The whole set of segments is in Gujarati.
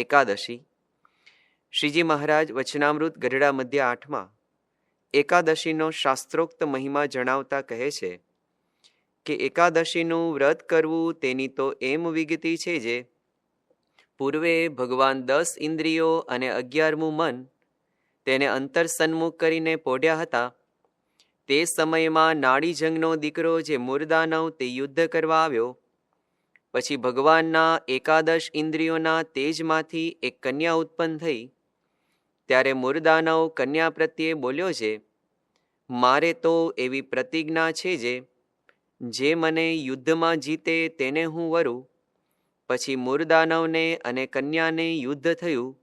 એકાદશી. શ્રીજી મહારાજ વચનામૃત ગઢડા મધ્ય 8માં એકાદશીનો શાસ્ત્રોક્ત મહિમા જણાવતા કહે છે કે એકાદશીનું વ્રત કરવું તેની તો એમ વિગતિ છે જે પૂર્વે ભગવાન 10 ઇન્દ્રિયો અને 11મું મન તેને અંતર સન્મુખ કરીને પોઢ્યા હતા. તે સમયમાં નાડીજંગનો દીકરો જે મુરદાનવ તે યુદ્ધ કરવા આવ્યો. પછી ભગવાનના એકાદશ ઇન્દ્રિયોના તેજમાંથી એક કન્યા ઉત્પન્ન થઈ. ત્યારે મુરદાનવ કન્યા પ્રત્યે બોલ્યો છે, મારે તો એવી પ્રતિજ્ઞા છે જે મને યુદ્ધમાં જીતે તેને હું વરું. પછી મુરદાનવને અને કન્યાને યુદ્ધ થયું.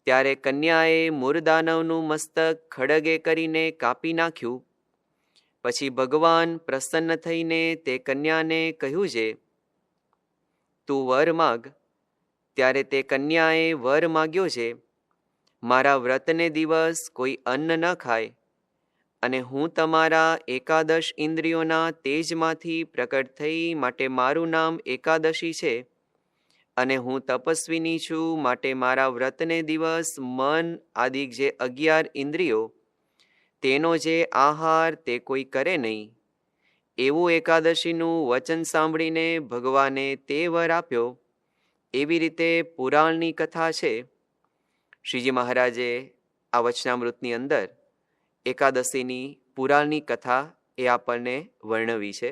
ત્યારે કન્યાએ મુરદાનવનું મસ્તક ખડગે કરીને કાપી નાખ્યું. પછી ભગવાન પ્રસન્ન થઈને તે કન્યાને કહ્યું છે, તું વર માગ. ત્યારે તે કન્યાએ વર માગ્યો છે, મારા વ્રતને દિવસ કોઈ અન્ન ન ખાય અને હું તમારા એકાદશ ઇન્દ્રિયોના તેજમાંથી પ્રકટ થઈ માટે મારું નામ એકાદશી છે અને હું તપસ્વીની છું માટે મારા વ્રતને દિવસ મન આદિ જે 11 ઇન્દ્રિયો તેનો જે આહાર તે કોઈ કરે નહીં. એવું એકાદશીનું વચન સાંભળીને ભગવાને તે વર આપ્યો. એવી રીતે પુરાણની કથા છે. શ્રીજી મહારાજે આ વચનામૃતની અંદર એકાદશીની પુરાણની કથા એ આપણને વર્ણવી છે.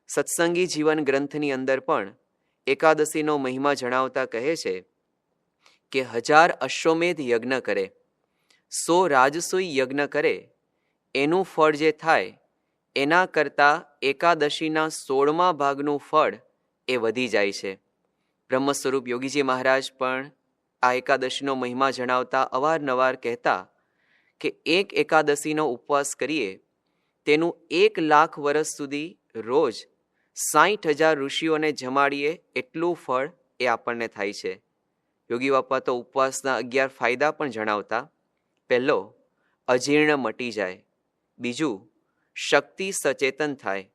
સત્સંગી જીવન ગ્રંથની અંદર પણ એકાદશીનો મહિમા જણાવતા કહે છે કે 1000 અશ્વમેધ યજ્ઞ કરે, 100 રાજસૂય યજ્ઞ કરે, એનું ફળ જે થાય એના કરતાં એકાદશીના 16મા ભાગનું ફળ એ વધી જાય છે. બ્રહ્મ સ્વરૂપ યોગીજી મહારાજ પણ આ એકાદશીનો મહિમા જણાવતા અવારનવાર કહેતા કે એક એકાદશીનો ઉપવાસ કરીએ તેનું 1 લાખ વર્ષ સુધી રોજ 60,000 ઋષિઓને જમાડીએ એટલું ફળ એ આપણને થાય છે. યોગી બાપા તો ઉપવાસના 11 ફાયદા પણ જણાવતા. પહેલો, અજીર્ણ મટી જાય. બીજું, શક્તિ સચેતન થાય.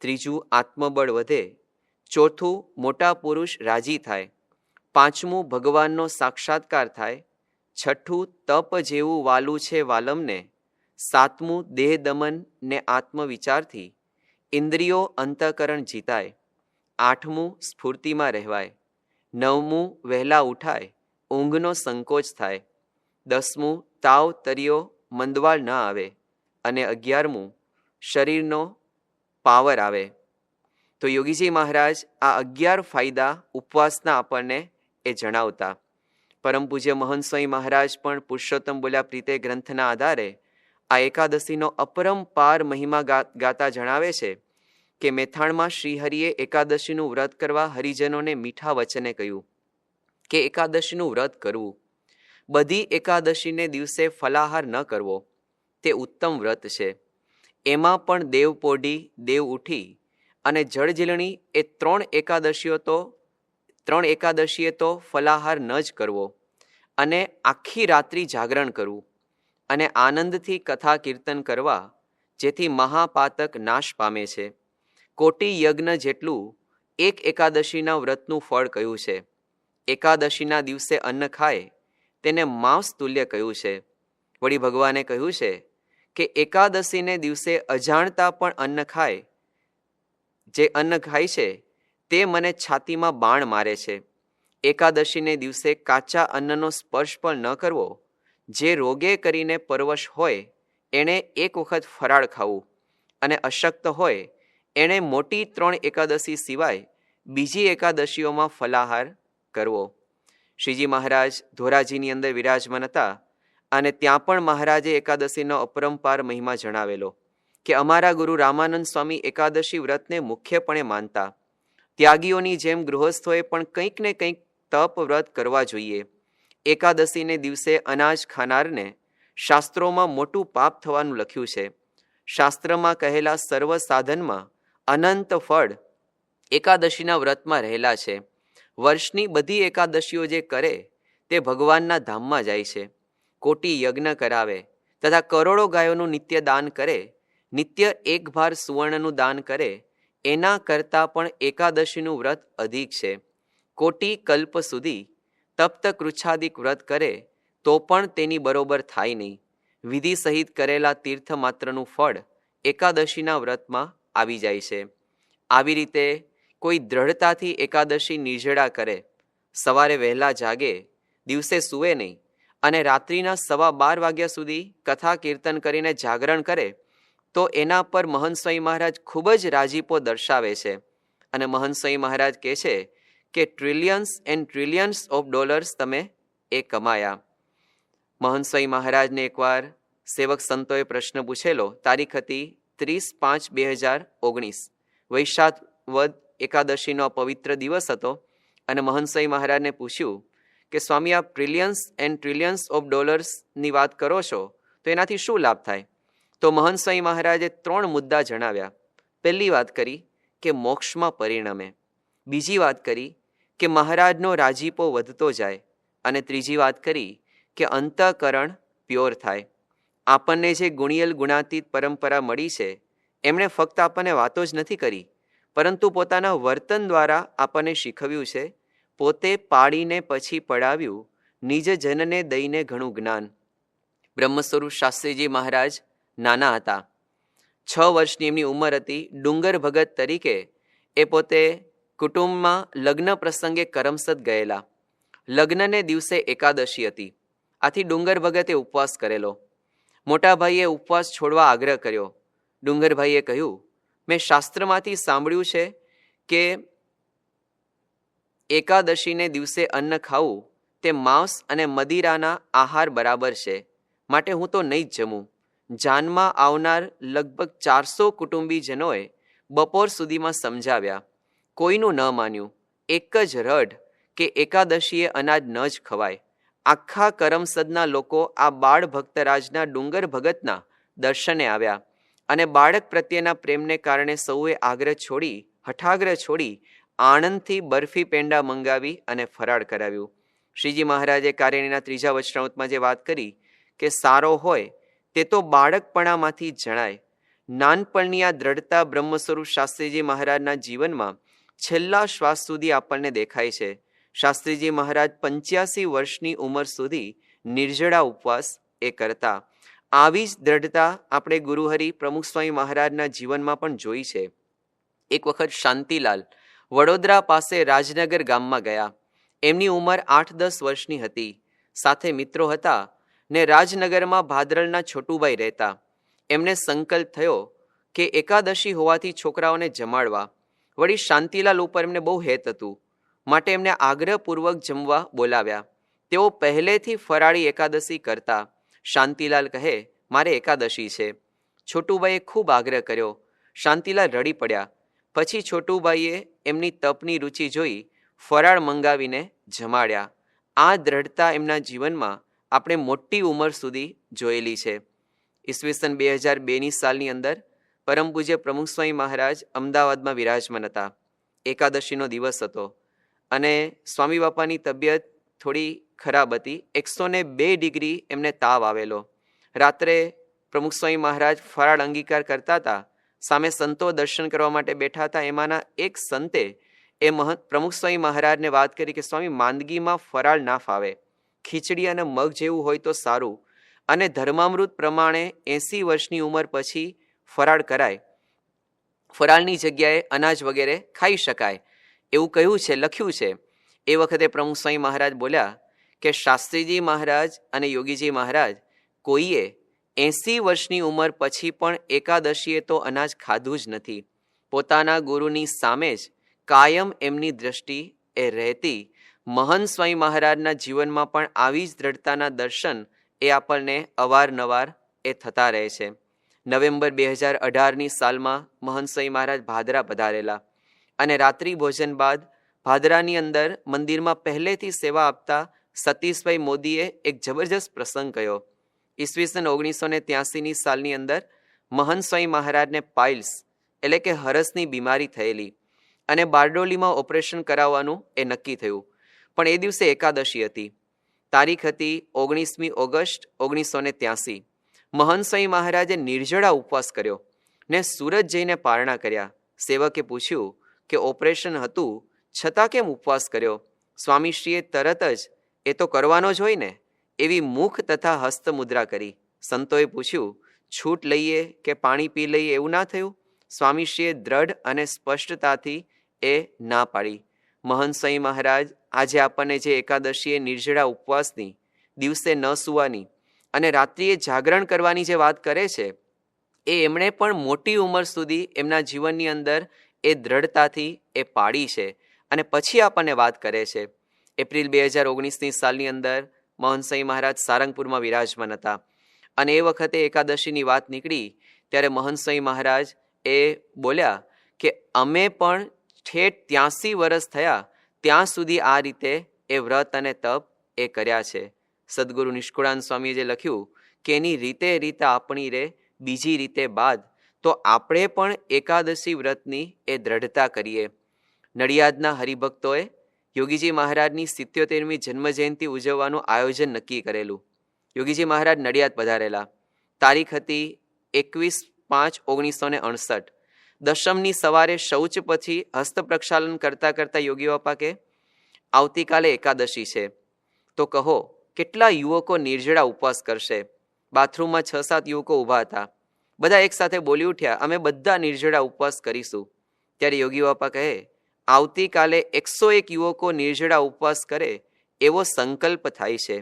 ત્રીજું, આત્મબળ વધે. ચોથું, મોટા પુરુષ રાજી થાય. પાંચમું, ભગવાનનો સાક્ષાત્કાર થાય. છઠ્ઠું, તપ જેવું વાલું છે વાલમને. સાતમું, દેહ દમન ને આત્મવિચારથી ઇન્દ્રિયો અંતઃકરણ જીતાય. આઠમું, સ્ફૂર્તિમાં રહેવાય. નવમું, વહેલા ઉઠાય, ઊંઘનો સંકોચ થાય. 10મું, તાવ તરિયો મંદવાળ ન આવે. અને 11મું, શરીરનો પાવર આવે. તો યોગીજી મહારાજ આ 11 ફાયદા ઉપવાસના આપણને એ જણાવતા. પરમ પૂજ્ય મહંત સ્વામી મહારાજ પણ પુરુષોત્તમ બોલ્યા પ્રીતે ગ્રંથના આધારે આ એકાદશીનો અપરંપાર મહિમા ગાતા જણાવે છે કે મેથાણમાં શ્રીહરિએ એકાદશીનું વ્રત કરવા હરિજનોને મીઠા વચને કહ્યું કે એકાદશીનું વ્રત કરવું. બધી એકાદશીને દિવસે ફલાહાર ન કરવો તે ઉત્તમ વ્રત છે. એમાં પણ દેવ પોઢી, દેવ ઉઠી અને જળજીલણી એ 3 એકાદશીએ તો ફલાહાર ન જ કરવો અને આખી રાત્રિ જાગરણ કરવું અને આનંદથી કથા કીર્તન કરવા, જેથી મહાપાતક નાશ પામે છે. કોટી યજ્ઞ જેટલું એક એકાદશીના વ્રતનું ફળ કહ્યું છે. એકાદશીના દિવસે અન્ન ખાય તેને માંસ તુલ્ય કહ્યું છે. વળી ભગવાને કહ્યું છે કે એકાદશીને દિવસે અજાણતા પણ અન્ન ખાય, જે અન્ન ખાય છે તે મને છાતીમાં બાણ મારે છે. એકાદશીને દિવસે કાચા અન્નનો સ્પર્શ પણ ન કરવો. જે રોગે કરીને પરવશ હોય એણે એક વખત ફરાળ ખાવું અને અશક્ત હોય એણે મોટી 3 એકાદશી સિવાય બીજી એકાદશીઓમાં ફલાહાર કરવો. શ્રીજી મહારાજ ધોરાજીની અંદર વિરાજમાન હતા અને ત્યાં પણ મહારાજે એકાદશીનો અપરંપાર મહિમા જણાવેલો કે અમારા ગુરુ રામાનંદ સ્વામી એકાદશી વ્રતને મુખ્યપણે માનતા. ત્યાગીઓની જેમ ગૃહસ્થોએ પણ કંઈક ને કંઈક તપ વ્રત કરવા જોઈએ. એકાદશીને દિવસે અનાજ ખાનારને શાસ્ત્રોમાં મોટું પાપ થવાનું લખ્યું છે. શાસ્ત્રમાં કહેલા સર્વ સાધનમાં અનંત ફળ એકાદશીના વ્રતમાં રહેલા છે. વર્ષની બધી એકાદશીઓ જે કરે તે ભગવાનના ધામમાં જાય છે. કોટી યજ્ઞ કરાવે તથા કરોડો ગાયોનું નિત્ય દાન કરે, નિત્ય 1 ભાર સુવર્ણનું દાન કરે, એના કરતાં પણ એકાદશીનું વ્રત અધિક છે. કોટી કલ્પ સુધી તપ્ત કૃચ્છાદિક વ્રત કરે તો પણ તેની બરોબર થાય નહીં. વિધિ સહિત કરેલા તીર્થ માત્રનું ફળ એકાદશીના વ્રતમાં આવી જાય છે. આવી રીતે કોઈ દ્રઢતાથી એકાદશી નિર્જળા કરે, સવારે વહેલા જાગે, દિવસે સૂવે નહીં અને રાત્રિના 12:15 વાગ્યા સુધી કથા કીર્તન કરીને જાગરણ કરે તો એના પર મહંત સ્વામી મહારાજ ખૂબ જ રાજીપો દર્શાવે છે. અને મહંત સ્વામી મહારાજ કહે છે કે trillions and trillions of dollars તમે એ કમાયા. મહંત સ્વામી મહારાજને એકવાર સેવક સંતોએ પ્રશ્ન પૂછેલો. તારીખ હતી 30/5/2019. વૈશાખ વદ એકાદશીનો પવિત્ર દિવસ હતો અને મહંત સ્વામી મહારાજને પૂછ્યું કે સ્વામી, આપ ટ્રિલિયન્સ એન્ડ ટ્રિલિયન્સ ઓફ ડોલર્સની વાત કરો છો તો એનાથી શું લાભ થાય? તો મહંત સ્વામી મહારાજે 3 મુદ્દા જણાવ્યા. પહેલી વાત કરી કે મોક્ષમાં પરિણમે, બીજી વાત કરી કે મહારાજનો રાજીપો વધતો જાય અને ત્રીજી વાત કરી કે અંતઃકરણ પ્યોર થાય. આપણને જે ગુણિયલ ગુણાતીત પરંપરા મળી છે એમણે ફક્ત આપણને વાતો જ નથી કરી, પરંતુ પોતાના વર્તન દ્વારા આપણને શીખવ્યું છે. પોતે પાડીને પછી પડાવ્યું, નિજ જનને દઈને ઘણું જ્ઞાન. બ્રહ્મસ્વરૂપ શાસ્ત્રીજી મહારાજ નાના હતા, 6 વર્ષની એમની ઉંમર હતી. ડુંગર ભગત તરીકે એ પોતે કુટુંબમાં લગ્ન પ્રસંગે કરમસદ ગયેલા. લગ્નને દિવસે એકાદશી હતી, આથી ડુંગર ભગતે ઉપવાસ કરેલો. મોટાભાઈએ ઉપવાસ છોડવા આગ્રહ કર્યો. ડુંગરભાઈએ કહ્યું, મેં શાસ્ત્રમાંથી સાંભળ્યું છે કે એકાદશીને દિવસે અન્ન ખાવું તે માંસ અને મદિરાના આહાર બરાબર છે, માટે હું તો નહીં જ જમું. જાનમાં આવનાર લગભગ 400 કુટુંબીજનોએ બપોર સુધીમાં સમજાવ્યા, કોઈનું ન માન્યું. એક જ રઢ કે એકાદશીએ અનાજ ન જ ખવાય. આખા કરમસદના લોકો આ બાળ ભક્તરાજના ડુંગર ભગતના દર્શને આવ્યા અને બાળક પ્રત્યેના પ્રેમને કારણે સૌએ આગ્રહ છોડી, હઠાગ્રહ છોડી આણંદથી બરફી પેંડા મંગાવી અને ફરાળ કરાવ્યું. શ્રીજી મહારાજે કારેણીના 3જા વચનામૃતમાં જે વાત કરી કે સારો હોય તે તો બાળકપણામાંથી જ જણાય. નાનપણની આ દ્રઢતા બ્રહ્મ સ્વરૂપ શાસ્ત્રીજી મહારાજના જીવનમાં છેલ્લા શ્વાસ સુધી આપણને દેખાય છે. શાસ્ત્રીજી મહારાજ 85 વર્ષની ઉંમર સુધી નિર્જળા ઉપવાસ એ કરતા. આવી જ દ્રઢતા આપણે ગુરુહરિ પ્રમુખ સ્વામી મહારાજના જીવનમાં પણ જોઈ છે. એક વખત શાંતિલાલ વડોદરા પાસે રાજનગર ગામમાં ગયા. એમની ઉંમર 8-10 વર્ષની હતી. સાથે મિત્રો હતા ને રાજનગરમાં ભાદરણના છોટુભાઈ રહેતા. એમને સંકલ્પ થયો કે એકાદશી હોવાથી છોકરાઓને જમાડવા. વળી શાંતિલાલ ઉપર એમને બહુ હેત હતું, માટે એમને આગ્રહપૂર્વક જમવા બોલાવ્યા. તેઓ પહેલેથી ફરાળી એકાદશી કરતા. શાંતિલાલ કહે, મારે એકાદશી છે. છોટુભાઈએ ખૂબ આગ્રહ કર્યો. શાંતિલાલ રડી પડ્યા. પછી છોટુભાઈએ એમની તપની રુચિ જોઈ ફરાળ મંગાવીને જમાડ્યા. આ દ્રઢતા એમના જીવનમાં આપણે મોટી ઉંમર સુધી જોયેલી છે. ઈસવીસન 2002ની સાલની અંદર પરમ પૂજ્ય પ્રમુખ સ્વામી મહારાજ અમદાવાદમાં વિરાજમાન હતા. એકાદશીનો દિવસ હતો અને સ્વામી બાપાની તબિયત થોડી ખરાબ હતી. 102 ડિગ્રી એમને તાવ આવેલો. રાત્રે પ્રમુખ સ્વામી મહારાજ ફરાળ અંગીકાર કરતા હતા. સામે સંતો દર્શન કરવા માટે બેઠા હતા. એમાંના એક સંતે એ પ્રમુખ સ્વામી મહારાજને વાત કરી કે સ્વામી, માંદગીમાં ફરાળ ના ફાવે, ખીચડી અને મગ જેવું હોય તો સારું, અને ધર્મામૃત પ્રમાણે 80 વર્ષની ઉંમર પછી ફરાળ કરાય, ફરાળની જગ્યાએ અનાજ વગેરે ખાઈ શકાય એવું કહ્યું છે, લખ્યું છે. એ વખતે પ્રમુખ સ્વામી મહારાજ બોલ્યા કે શાસ્ત્રીજી મહારાજ અને યોગીજી મહારાજ કોઈએ 80 વર્ષની ઉંમર પછી પણ એકાદશીએ તો અનાજ ખાધું જ નથી. પોતાના ગુરુની સામે જ કાયમ એમની દ્રષ્ટિ એ રહેતી. મહંત સ્વામી મહારાજના જીવનમાં પણ આવી જ દ્રઢતાના દર્શન એ આપણને અવારનવાર એ થતા રહે છે. નવેમ્બર 2018ની સાલમાં મહંત સ્વામી મહારાજ ભાદરા પધારેલા અને રાત્રિ ભોજન બાદ ભાદરાની અંદર મંદિરમાં પહેલેથી સેવા આપતા સતીશભાઈ મોદીએ એક જબરજસ્ત પ્રસંગ કહ્યો. ઈસવીસન 1983ની સાલની અંદર મહંત સ્વામી મહારાજને પાઇલ્સ એટલે કે હરસની બીમારી થયેલી અને બારડોલીમાં ઓપરેશન કરાવવાનું એ નક્કી થયું. પણ એ દિવસે એકાદશી હતી. તારીખ હતી 19મી ઓગસ્ટ 1983. મહંત સ્વામી મહારાજે નિર્જળા ઉપવાસ કર્યો ને સુરત જઈને પારણા કર્યા. સેવકે પૂછ્યું કે ઓપરેશન હતું છતાં કેમ ઉપવાસ કર્યો? સ્વામીશ્રીએ તરત જ એ તો કરવાનો જ હોય ને. એવી મુખ તથા હસ્ત મુદ્રા કરી. સંતોએ પૂછ્યું, છૂટ લઈએ કે પાણી પી લઈએ એવું ના થયું? સ્વામીશ્રીએ દ્રઢ અને સ્પષ્ટતાથી એ ના પાડી. મહંત સ્વામી મહારાજ આજે આપણને જે એકાદશીએ નિર્જળા ઉપવાસની, દિવસે ન સૂવાની અને રાત્રિએ જાગરણ કરવાની જે વાત કરે છે, એ એમણે પણ મોટી ઉંમર સુધી એમના જીવનની અંદર એ દ્રઢતાથી એ પાડી છે અને પછી આપણને વાત કરે છે. એપ્રિલ 2019ની સાલની અંદર મહંત સ્વામી મહારાજ સારંગપુરમાં વિરાજમાન હતા અને એ વખતે એકાદશીની વાત નીકળી ત્યારે મહંત સ્વામી મહારાજ એ બોલ્યા કે અમે પણ ઠેઠ 83 વર્ષ થયા ત્યાં સુધી આ રીતે એ વ્રત અને તપ એ કર્યા છે. સદગુરુ નિષ્કુળાનંદ સ્વામીએ જે લખ્યું કે એની રીતે આપણી રે બીજી રીતે બાદ, તો આપણે પણ એકાદશી વ્રતની એ દ્રઢતા કરીએ. નડિયાદના હરિભક્તોએ યોગીજી મહારાજની 77મી જન્મજયંતિ ઉજવવાનું આયોજન નક્કી કરેલું. યોગીજી મહારાજ નડિયાદ પધારેલા. તારીખ હતી 21/5/1968. દશમની સવારે શૌચ પછી હસ્ત પ્રક્ષાલન કરતા કરતા યોગી બાપા કે આવતીકાલે એકાદશી છે, તો કહો કેટલા યુવકો નિર્જળા ઉપવાસ કરશે? બાથરૂમમાં 6-7 યુવકો ઊભા હતા. બધા એક સાથે બોલી ઉઠ્યા, અમે બધા નિર્જળા ઉપવાસ કરીશું. ત્યારે યોગી બાપા કહે, આવતીકાલે 101 યુવકો નિર્જળા ઉપવાસ કરે એવો સંકલ્પ થાય છે.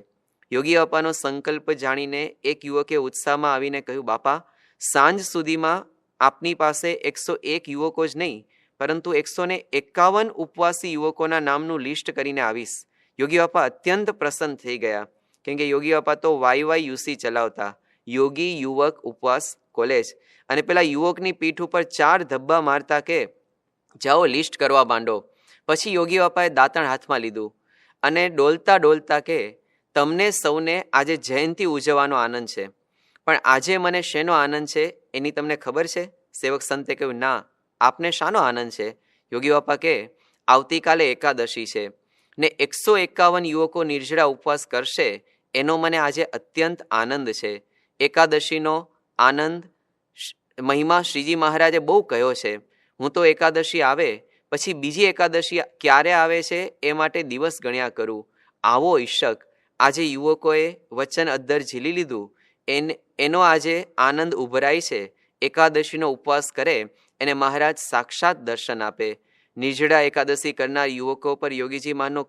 યોગી બાપાનો સંકલ્પ જાણીને એક યુવકે ઉત્સાહમાં આવીને કહ્યું, બાપા સાંજ સુધીમાં આપની પાસે 101 યુવકો જ નહીં પરંતુ 151 ઉપવાસી યુવકોના નામનું લિસ્ટ કરીને આવીશ. યોગી બાપા અત્યંત પ્રસન્ન થઈ ગયા, કેમ કે યોગી બાપા તો YYUC ચલાવતા, યોગી યુવક ઉપવાસ કોલેજ, અને પેલા યુવકની પીઠ ઉપર 4 ધબ્બા મારતા કે જાઓ લિસ્ટ કરવા માંડો. પછી યોગી બાપાએ દાંતણ હાથમાં લીધું અને ડોલતા ડોલતા કે તમને સૌને આજે જયંતિ ઉજવવાનો આનંદ છે, પણ આજે મને શેનો આનંદ છે એની તમને ખબર છે? સેવક સંતે કહ્યું, ના, આપને શાનો આનંદ છે? યોગી બાપા કે આવતીકાલે એકાદશી છે ને 151 યુવકો નિર્જળા ઉપવાસ કરશે એનો મને આજે અત્યંત આનંદ છે. એકાદશીનો આનંદ મહિમા શ્રીજી મહારાજે બહુ કહ્યો છે. હું તો એકાદશી આવે પછી બીજી એકાદશી ક્યારે આવે છે એ માટે દિવસ ગણ્યા કરું. આવો ઈશક આજે યુવકોએ વચન અદ્ધર ઝીલી લીધું, એનો આજે આનંદ ઉભરાય છે. એકાદશીનો ઉપવાસ કરે એને મહારાજ સાક્ષાત દર્શન આપે. નિર્જળા એકાદશી કરનાર યુવકો પર યોગીજી મહારાજનો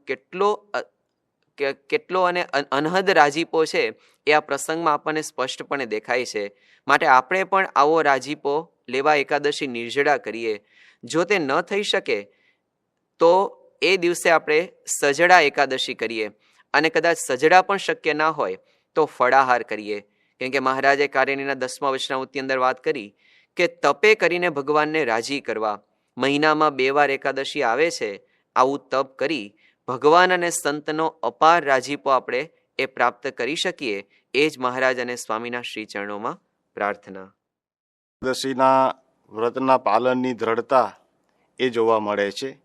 કેટલો અને અનહદ રાજીપો છે એ આ પ્રસંગમાં આપણને સ્પષ્ટપણે દેખાય છે. માટે આપણે પણ આવો રાજીપો લેવા એકાદશી નિર્જળા કરીએ. જો તે ન થઈ શકે તો એ દિવસે આપણે સજડા એકાદશી કરીએ, અને કદાચ સજડા પણ શક્ય ના હોય તો ફળાહાર કરીએ. કેમ કે મહારાજે કારેણીના 10મા વચનામૃતની અંદર વાત કરી કે તપે કરીને ભગવાનને રાજી કરવા. મહિનામાં 2 વાર એકાદશી આવે છે. આવું તપ કરી ભગવાન અને સંતનો અપાર રાજીપો આપણે એ પ્રાપ્ત કરી શકીએ. એ જ મહારાજ અને સ્વામીના શ્રી ચરણોમાં પ્રાર્થના. એકાદશીના વ્રતના પાલનની દ્રઢતા એ જોવા મળે છે.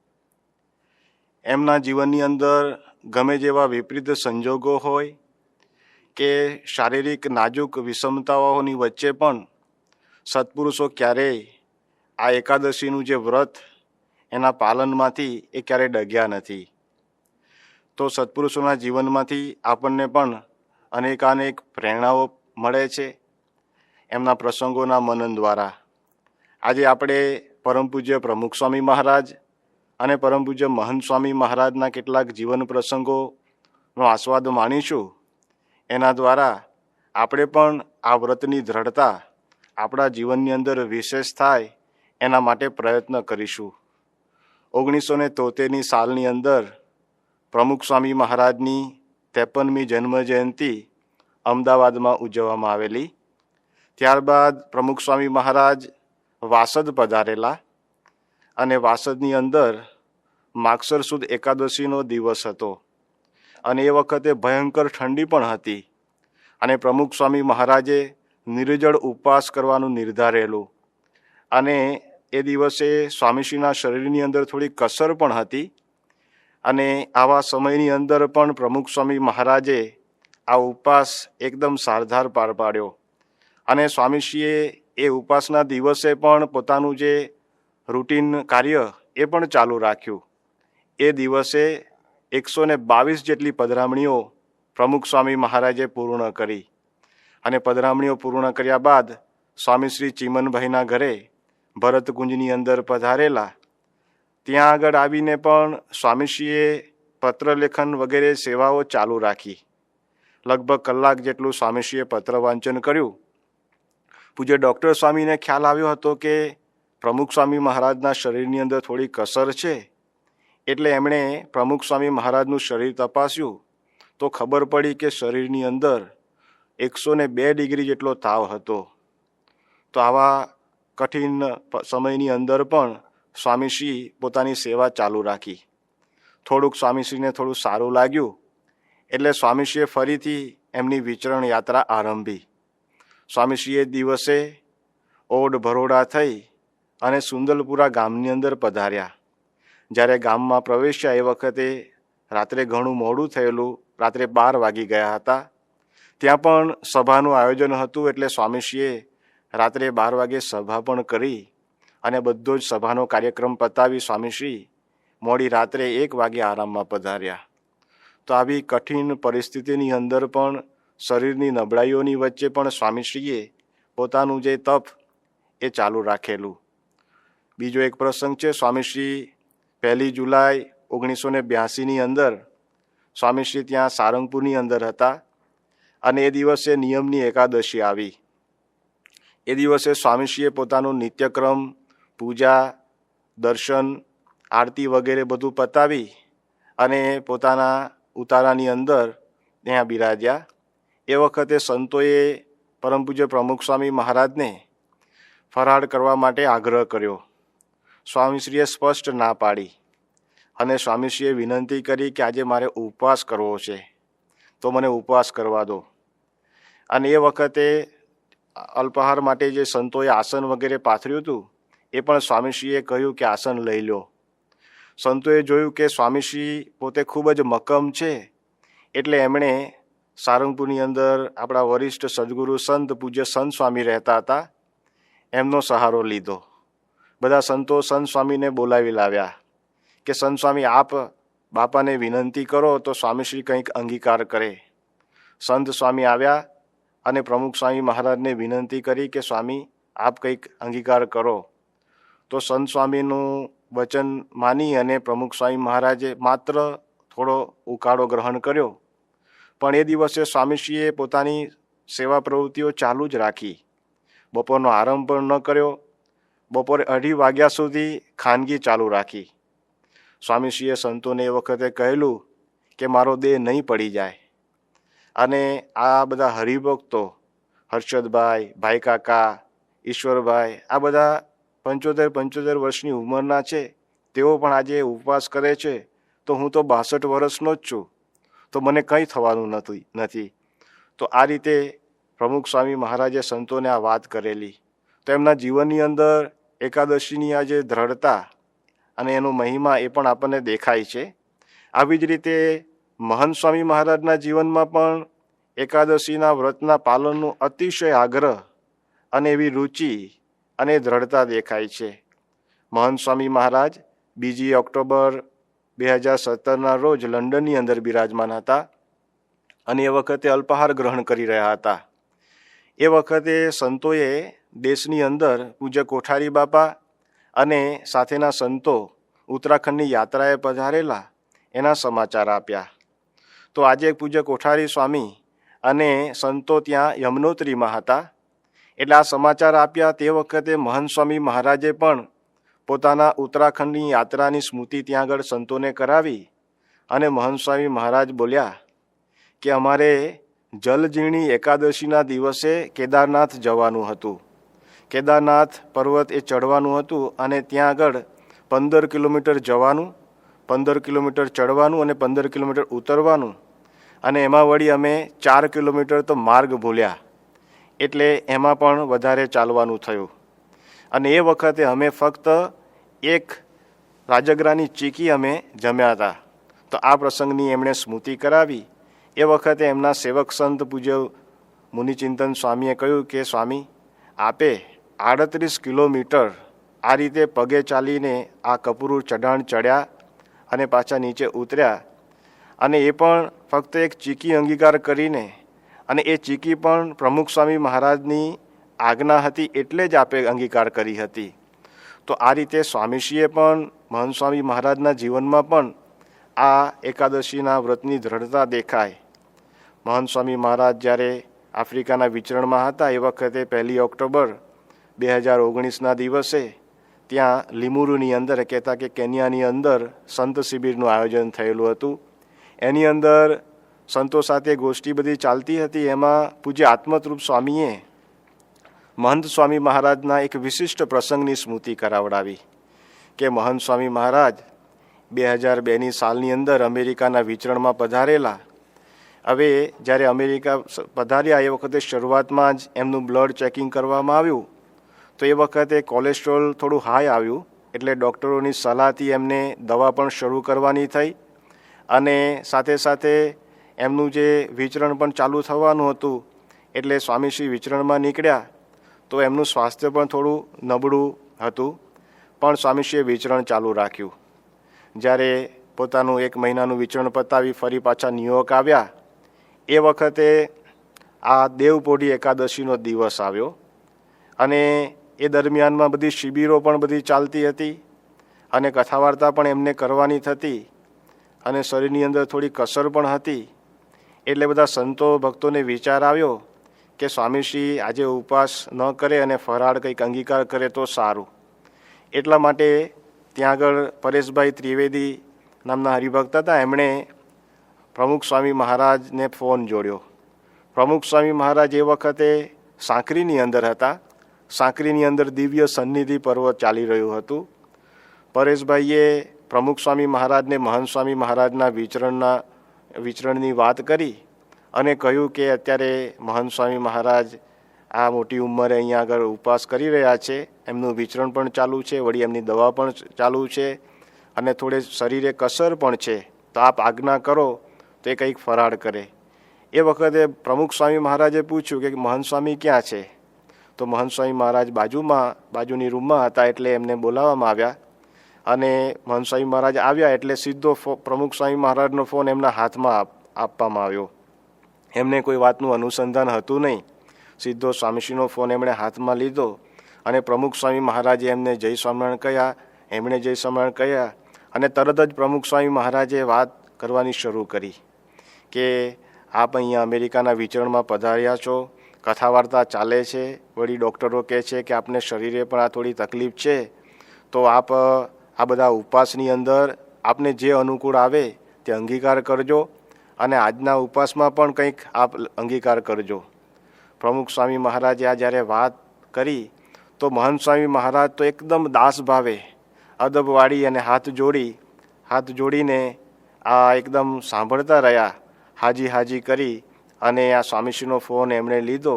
એમના જીવનની અંદર ગમે જેવા વિપરીત સંજોગો હોય કે શારીરિક નાજુક વિષમતાઓની વચ્ચે પણ સત્પુરુષો ક્યારેય આ એકાદશીનું જે વ્રત એના પાલનમાંથી એ ક્યારેય ડગ્યા નથી. તો સત્પુરુષોના જીવનમાંથી આપણને પણ અનેકાનેક પ્રેરણાઓ મળે છે એમના પ્રસંગોના મનન દ્વારા. આજે આપણે પરમ પૂજ્ય પ્રમુખ સ્વામી મહારાજ અને પરમ પૂજ્ય મહંત સ્વામી મહારાજના કેટલાક જીવન પ્રસંગોનો આસ્વાદ માણીશું. એના દ્વારા આપણે પણ આ વ્રતની દ્રઢતા આપણા જીવનની અંદર વિશેષ થાય એના માટે પ્રયત્ન કરીશું. 1973ની સાલની અંદર પ્રમુખ સ્વામી મહારાજની 53મી જન્મજયંતિ અમદાવાદમાં ઉજવવામાં આવેલી. ત્યારબાદ પ્રમુખ સ્વામી મહારાજ વાસદ પધારેલા અને વાસદની અંદર માગસર સુદ એકાદશીનો દિવસ હતો અને એ વખતે ભયંકર ઠંડી પણ હતી અને પ્રમુખ સ્વામી મહારાજે નિર્જળ ઉપવાસ કરવાનું નિર્ધારેલું અને એ દિવસે સ્વામીશ્રીના શરીરની અંદર થોડી કસર પણ હતી અને આવા સમયની અંદર પણ પ્રમુખ સ્વામી મહારાજે આ ઉપવાસ એકદમ સારધાર પાર પાડ્યો અને સ્વામીશ્રીએ એ ઉપવાસના દિવસે પણ પોતાનું જે રૂટીન કાર્ય એ પણ ચાલુ રાખ્યું. એ દિવસે 122 જેટલી પધરામણીઓ પ્રમુખ સ્વામી મહારાજે પૂર્ણ કરી. અને પધરામણીઓ પૂર્ણ કર્યા બાદ સ્વામી શ્રી ચીમનભાઈના ઘરે ભરતકુંજની અંદર પધારેલા. ત્યાં આગળ આવીને પણ સ્વામીશ્રીએ પત્રલેખન વગેરે સેવાઓ ચાલુ રાખી. લગભગ કલાક જેટલું સ્વામીશ્રીએ પત્ર વાંચન કર્યું. પૂજ્ય ડૉક્ટર સ્વામીને ખ્યાલ આવ્યો હતો કે પ્રમુખ સ્વામી મહારાજના શરીરની અંદર થોડી કસર છે, એટલે એમણે પ્રમુખ સ્વામી મહારાજનું શરીર તપાસ્યું તો ખબર પડી કે શરીરની અંદર 102 ડિગ્રી જેટલો તાવ હતો. તો આવા કઠિન સમયની અંદર પણ સ્વામીશ્રી પોતાની સેવા ચાલુ રાખી. થોડુંક સ્વામીશ્રીને થોડું સારું લાગ્યું એટલે સ્વામીશ્રીએ ફરીથી એમની વિચરણ યાત્રા આરંભી. સ્વામીશ્રીએ દિવસે ઓડ ભરોડા થઈ અને સુંદલપુરા ગામની અંદર પધાર્યા. જ્યારે ગામમાં પ્રવેશ્યા એ વખતે રાત્રે ઘણું મોડું થયેલું, રાત્રે 12 વાગી ગયા હતા. ત્યાં પણ સભાનું આયોજન હતું એટલે સ્વામીશ્રીએ રાત્રે 12 વાગે સભા પણ કરી અને બધો જ સભાનો કાર્યક્રમ પતાવી સ્વામીશ્રી મોડી રાત્રે 1 વાગે આરામમાં પધાર્યા. તો આવી કઠિન પરિસ્થિતિની અંદર પણ શરીરની નબળાઈઓની વચ્ચે પણ સ્વામીશ્રીએ પોતાનું જે તપ એ ચાલુ રાખેલું. બીજો એક પ્રસંગ છે. સ્વામીશ્રી 1 જુલાઈ 1982ની અંદર સ્વામીશ્રી ત્યાં સારંગપુરની અંદર હતા અને એ દિવસે નિયમની એકાદશી આવી. એ દિવસે સ્વામીશ્રીએ પોતાનું નિત્યક્રમ, પૂજા, દર્શન, આરતી વગેરે બધું પતાવી અને પોતાના ઉતારાની અંદર ત્યાં બિરાજ્યા. એ વખતે સંતોએ પરમ પૂજ્ય પ્રમુખ સ્વામી મહારાજને ફરાળ કરવા માટે આગ્રહ કર્યો. સ્વામીશ્રીએ સ્પષ્ટ ના પાડી અને સ્વામીશ્રીએ વિનંતી કરી કે આજે મારે ઉપવાસ કરવો છે તો મને ઉપવાસ કરવા દો. અને એ વખતે અલ્પાહાર માટે જે સંતોએ આસન વગેરે પાથર્યું હતું એ પણ સ્વામીશ્રીએ કહ્યું કે આસન લઈ લો. સંતોએ જોયું કે સ્વામીશ્રી પોતે ખૂબ જ મક્કમ છે એટલે એમણે સારંગપુરની અંદર આપણા વરિષ્ઠ સદગુરુ સંત પૂજ્ય સંત સ્વામી રહેતા હતા, એમનો સહારો લીધો. બધા સંતો સંત સ્વામીને બોલાવી લાવ્યા કે સંત સ્વામી આપ બાપાને વિનંતી કરો તો સ્વામીશ્રી કંઈક અંગીકાર કરે. સંત સ્વામી આવ્યા અને પ્રમુખ સ્વામી મહારાજને વિનંતી કરી કે સ્વામી આપ કંઈક અંગીકાર કરો. તો સંત સ્વામીનું વચન માની અને પ્રમુખ સ્વામી મહારાજે માત્ર થોડો ઉકાળો ગ્રહણ કર્યો. પણ એ દિવસે સ્વામીશ્રીએ પોતાની સેવા પ્રવૃત્તિઓ ચાલુ જ રાખી. બપોરનો આરામ પણ ન કર્યો. બપોરે 2:30 વાગ્યા સુધી ખાનગી ચાલુ રાખી. સ્વામીશ્રીએ સંતોને એ વખતે કહેલું કે મારો દેહ નહીં પડી જાય. અને આ બધા હરિભક્તો હર્ષદભાઈ, ભાઈ કાકા, ઈશ્વરભાઈ, આ બધા 75 વર્ષની ઉંમરના છે, તેઓ પણ આજે ઉપવાસ કરે છે. તો હું તો 62 વર્ષનો જ છું, તો મને કંઈ થવાનું નથી. તો આ રીતે પ્રમુખ સ્વામી મહારાજે સંતોને આ વાત કરેલી. તો એમના જીવનની અંદર એકાદશીની આ જે દ્રઢતા અને એનો મહિમા એ પણ આપણને દેખાય છે. આવી જ રીતે મહંત સ્વામી મહારાજના જીવનમાં પણ એકાદશીના વ્રતના પાલનનું અતિશય આગ્રહ અને એવી રુચિ અને દ્રઢતા દેખાય છે. મહંત સ્વામી મહારાજ 2 ઓક્ટોબર 2017ના રોજ લંડનની અંદર બિરાજમાન હતા અને એ વખતે અલ્પાહાર ગ્રહણ કરી રહ્યા હતા. એ વખતે સંતોએ દેશની અંદર પૂજ્ય કોઠારી બાપા અને સાથેના સંતો ઉત્તરાખંડની યાત્રાએ પધારેલા એના સમાચાર આપ્યા. તો આજે પૂજ્ય કોઠારી સ્વામી અને સંતો ત્યાં યમનોત્રીમાં હતા એટલે આ સમાચાર આપ્યા. તે વખતે મહંત સ્વામી મહારાજે પણ પોતાના ઉત્તરાખંડની યાત્રાની સ્મૃતિ ત્યાં આગળ સંતોને કરાવી અને મહંત સ્વામી મહારાજ બોલ્યા કે અમારે જલઝીણી એકાદશીના દિવસે કેદારનાથ જવાનું હતું. કેદારનાથ પર્વત એ ચડવાનું હતું અને ત્યાં આગળ 15 કિલોમીટર જવાનું, 15 કિલોમીટર ચડવાનું અને 15 કિલોમીટર ઉતરવાનું. અને એમાં વળી અમે 4 કિલોમીટર તો માર્ગ ભૂલ્યા એટલે એમાં પણ વધારે ચાલવાનું થયું. અને એ વખતે અમે ફક્ત એક રાજગરાની ચીકી અમે જમ્યા હતા. તો આ પ્રસંગની એમણે સ્મૃતિ કરાવી. એ વખતે એમના સેવક સંત પૂજ્ય મુનિચિંતન સ્વામીએ કહ્યું કે સ્વામી આપે 38 કિલોમીટર આ રીતે પગે ચાલીને આ કપૂર ચઢાણ ચડ્યા અને પાછા નીચે ઉતર્યા અને એ પણ ફક્ત એક ચીકી અંગીકાર કરીને, અને એ ચીકી પણ પ્રમુખ સ્વામી મહારાજની આજ્ઞા હતી એટલે જ આપે અંગીકાર કરી હતી. તો આ રીતે સ્વામીશ્રીએ પણ મહંત સ્વામી મહારાજના જીવનમાં પણ આ એકાદશીના વ્રતની દ્રઢતા દેખાય. મહંત સ્વામી મહારાજ જ્યારે આફ્રિકાના વિચરણમાં હતા એ વખતે 1 ઓક્ટોબર 2019ના દિવસે ત્યાં લીમુરુની અંદર, કહેતા કે કેન્યાની અંદર સંત શિબિરનું આયોજન થયેલું હતું. એની અંદર સંતો સાથે ગોષ્ઠી બધી ચાલતી હતી. એમાં પૂજ્ય આત્મતૃપ સ્વામીએ મહંત સ્વામી મહારાજના એક વિશિષ્ટ પ્રસંગની સ્મૃતિ કરાવડાવી કે મહંત સ્વામી મહારાજ 2002ની સાલની અંદર અમેરિકાના વિચરણમાં પધારેલા. હવે જ્યારે અમેરિકા પધાર્યા એ વખતે શરૂઆતમાં જ એમનું બ્લડ ચેકિંગ કરવામાં આવ્યું તો એ વખતે કોલેસ્ટ્રોલ થોડું હાઈ આવ્યું, એટલે ડૉક્ટરોની સલાહથી એમને દવા પણ શરૂ કરવાની થઈ. અને સાથે સાથે એમનું જે વિચરણ પણ ચાલુ થવાનું હતું, એટલે સ્વામીશ્રી વિચરણમાં નીકળ્યા તો એમનું સ્વાસ્થ્ય પણ થોડું નબળું હતું, પણ સ્વામીશ્રીએ વિચરણ ચાલુ રાખ્યું. જ્યારે પોતાનું 1 મહિનાનું વિચરણ પતાવી ફરી પાછા ન્યુયોર્ક આવ્યા એ વખતે આ દેવપોઢી એકાદશીનો દિવસ આવ્યો. અને એ દરમિયાનમાં બધી શિબિરો પણ બધી ચાલતી હતી અને કથા વાર્તા પણ એમને કરવાની થતી અને શરીરની અંદર થોડી કસર પણ હતી. એટલે બધા સંતો ભક્તોને વિચાર આવ્યો કે સ્વામીશ્રી આજે ઉપવાસ ન કરે અને ફરાળ કંઈક અંગીકાર કરે તો સારું. એટલા માટે ત્યાં આગળ પરેશભાઈ ત્રિવેદી નામના હરિભક્ત હતા, એમણે પ્રમુખ સ્વામી મહારાજને ફોન જોડ્યો. પ્રમુખ સ્વામી મહારાજ એ વખતે સાંકરીની અંદર હતા. સાંકરીની અંદર દિવ્ય સન્નિધિ પર્વ ચાલી રહ્યું હતું. પરેશભાઈએ પ્રમુખ સ્વામી મહારાજને મહંત સ્વામી મહારાજના વિચરણની વાત કરી અને કહ્યું કે અત્યારે મહંત સ્વામી મહારાજ આ મોટી ઉંમરે અહીંયા આગળ ઉપવાસ કરી રહ્યા છે, એમનું વિચરણ પણ ચાલુ છે, વળી એમની દવા પણ ચાલુ છે અને થોડે શરીરે કસર પણ છે, તો આપ આજ્ઞા કરો તો એ કંઈક ફરાળ કરે. એ વખતે પ્રમુખ સ્વામી મહારાજે પૂછ્યું કે મહંત સ્વામી ક્યાં છે? તો મહંત સ્વામી મહારાજ બાજુની રૂમમાં હતા, એટલે એમને બોલાવવામાં આવ્યા. અને મહંત સ્વામી મહારાજ આવ્યા એટલે સીધો પ્રમુખ સ્વામી મહારાજનો ફોન એમના હાથમાં આપવામાં આવ્યો. એમને કોઈ વાતનું અનુસંધાન હતું નહીં, સીધો સ્વામીશ્રીનો ફોન એમણે હાથમાં લીધો અને પ્રમુખ સ્વામી મહારાજે એમને જય સ્વામિનારાયણ કહ્યા, એમણે જય સ્વામિનારાયણ કહ્યા અને તરત જ પ્રમુખ સ્વામી મહારાજે વાત કરવાની શરૂ કરી કે આપ અહીંયા અમેરિકાના વિચરણમાં પધાર્યા છો, કથા વાર્તા ચાલે છે, વળી ડૉક્ટરો કહે છે કે આપને શરીરે પણ આ થોડી તકલીફ છે, તો આપ આ બધા ઉપવાસની અંદર આપને જે અનુકૂળ આવે તે અંગીકાર કરજો અને આજના ઉપવાસમાં પણ કંઈક આપ અંગીકાર કરજો. પ્રમુખ સ્વામી મહારાજે આ જ્યારે વાત કરી તો મહંત સ્વામી મહારાજ તો એકદમ દાસ ભાવે અદબવાળી અને હાથ જોડીને આ એકદમ સાંભળતા રહ્યા, હાજી કરી. અને આ સ્વામીશ્રીનો ફોન એમણે લીધો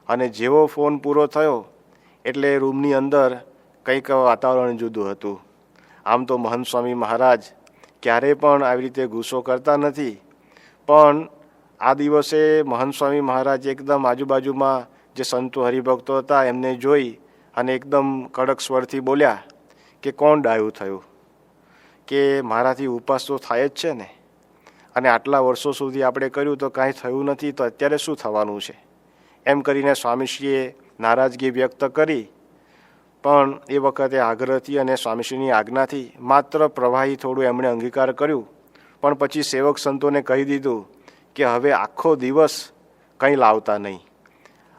અને જેવો ફોન પૂરો થયો એટલે રૂમની અંદર કંઈક વાતાવરણ જુદું હતું. આમ તો મહંત સ્વામી મહારાજ ક્યારેય પણ આવી રીતે ગુસ્સો કરતા નથી, પણ આ દિવસે મહંત સ્વામી મહારાજ એકદમ આજુબાજુમાં જે સંતો હરિભક્તો હતા એમને જોઈ અને એકદમ કડક સ્વરથી બોલ્યા કે કોણ ડાયું થયું, કે મારાથી ઉપવાસ તો થાય જ છે ને, અને આટલા વર્ષો સુધી આપણે કર્યું તો કાંઈ થયું નથી, તો અત્યારે શું થવાનું છે? એમ કરીને સ્વામીશ્રીએ નારાજગી વ્યક્ત કરી. પણ એ વખતે આગ્રહથી અને સ્વામીશ્રીની આજ્ઞાથી માત્ર પ્રવાહી થોડું એમણે અંગીકાર કર્યું. પણ પછી સેવક સંતોને કહી દીધું કે હવે આખો દિવસ કંઈ લાવતા નહીં.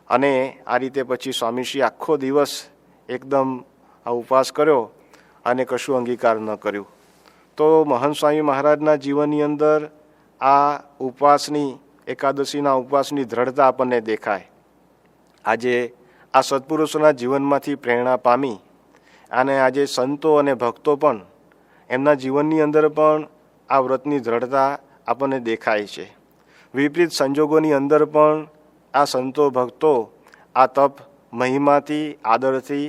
અને આ રીતે પછી સ્વામીશ્રી આખો દિવસ એકદમ આ ઉપવાસ કર્યો અને કશું અંગીકાર ન કર્યું. તો મહંત સ્વામી મહારાજના જીવનની અંદર આ ઉપવાસની એકાદશીના ઉપવાસની દ્રઢતા આપણને દેખાય. આજે આ સત્પુરુષોના જીવનમાંથી પ્રેરણા પામી અને આજે સંતો અને ભક્તો પણ એમના જીવનની અંદર પણ આ વ્રતની દ્રઢતા આપણને દેખાય છે. વિપરીત સંજોગોની અંદર પણ આ સંતો ભક્તો આ તપ મહિમાથી, આદરથી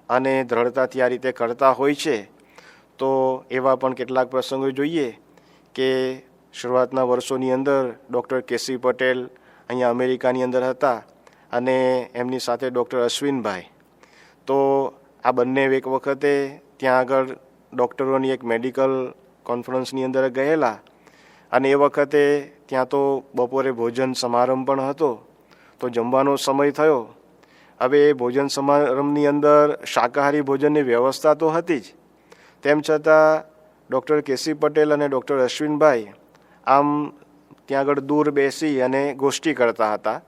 અને દ્રઢતાથી આ રીતે કરતા હોય છે. તો એવા પણ કેટલાક પ્રસંગો જોઈએ કે શરૂઆતના વર્ષોની અંદર ડૉક્ટર કેસી પટેલ અહીંયા અમેરિકાની અંદર હતા અને એમની સાથે ડૉક્ટર અશ્વિનભાઈ. તો આ બંને એક વખતે ત્યાં આગળ ડૉક્ટરોની એક મેડિકલ કોન્ફરન્સની અંદર ગયેલા અને એ વખતે ત્યાં તો બપોરે ભોજન સમારંભ પણ હતો, તો જમવાનો સમય થયો. હવે એ ભોજન સમારંભની અંદર શાકાહારી ભોજનની વ્યવસ્થા તો હતી જ, તેમ છતાં ડૉક્ટર કેસી પટેલ અને ડૉક્ટર અશ્વિનભાઈ આમ ત્યાં આગળ દૂર બેસી અને ગોષ્ઠી કરતા હતા.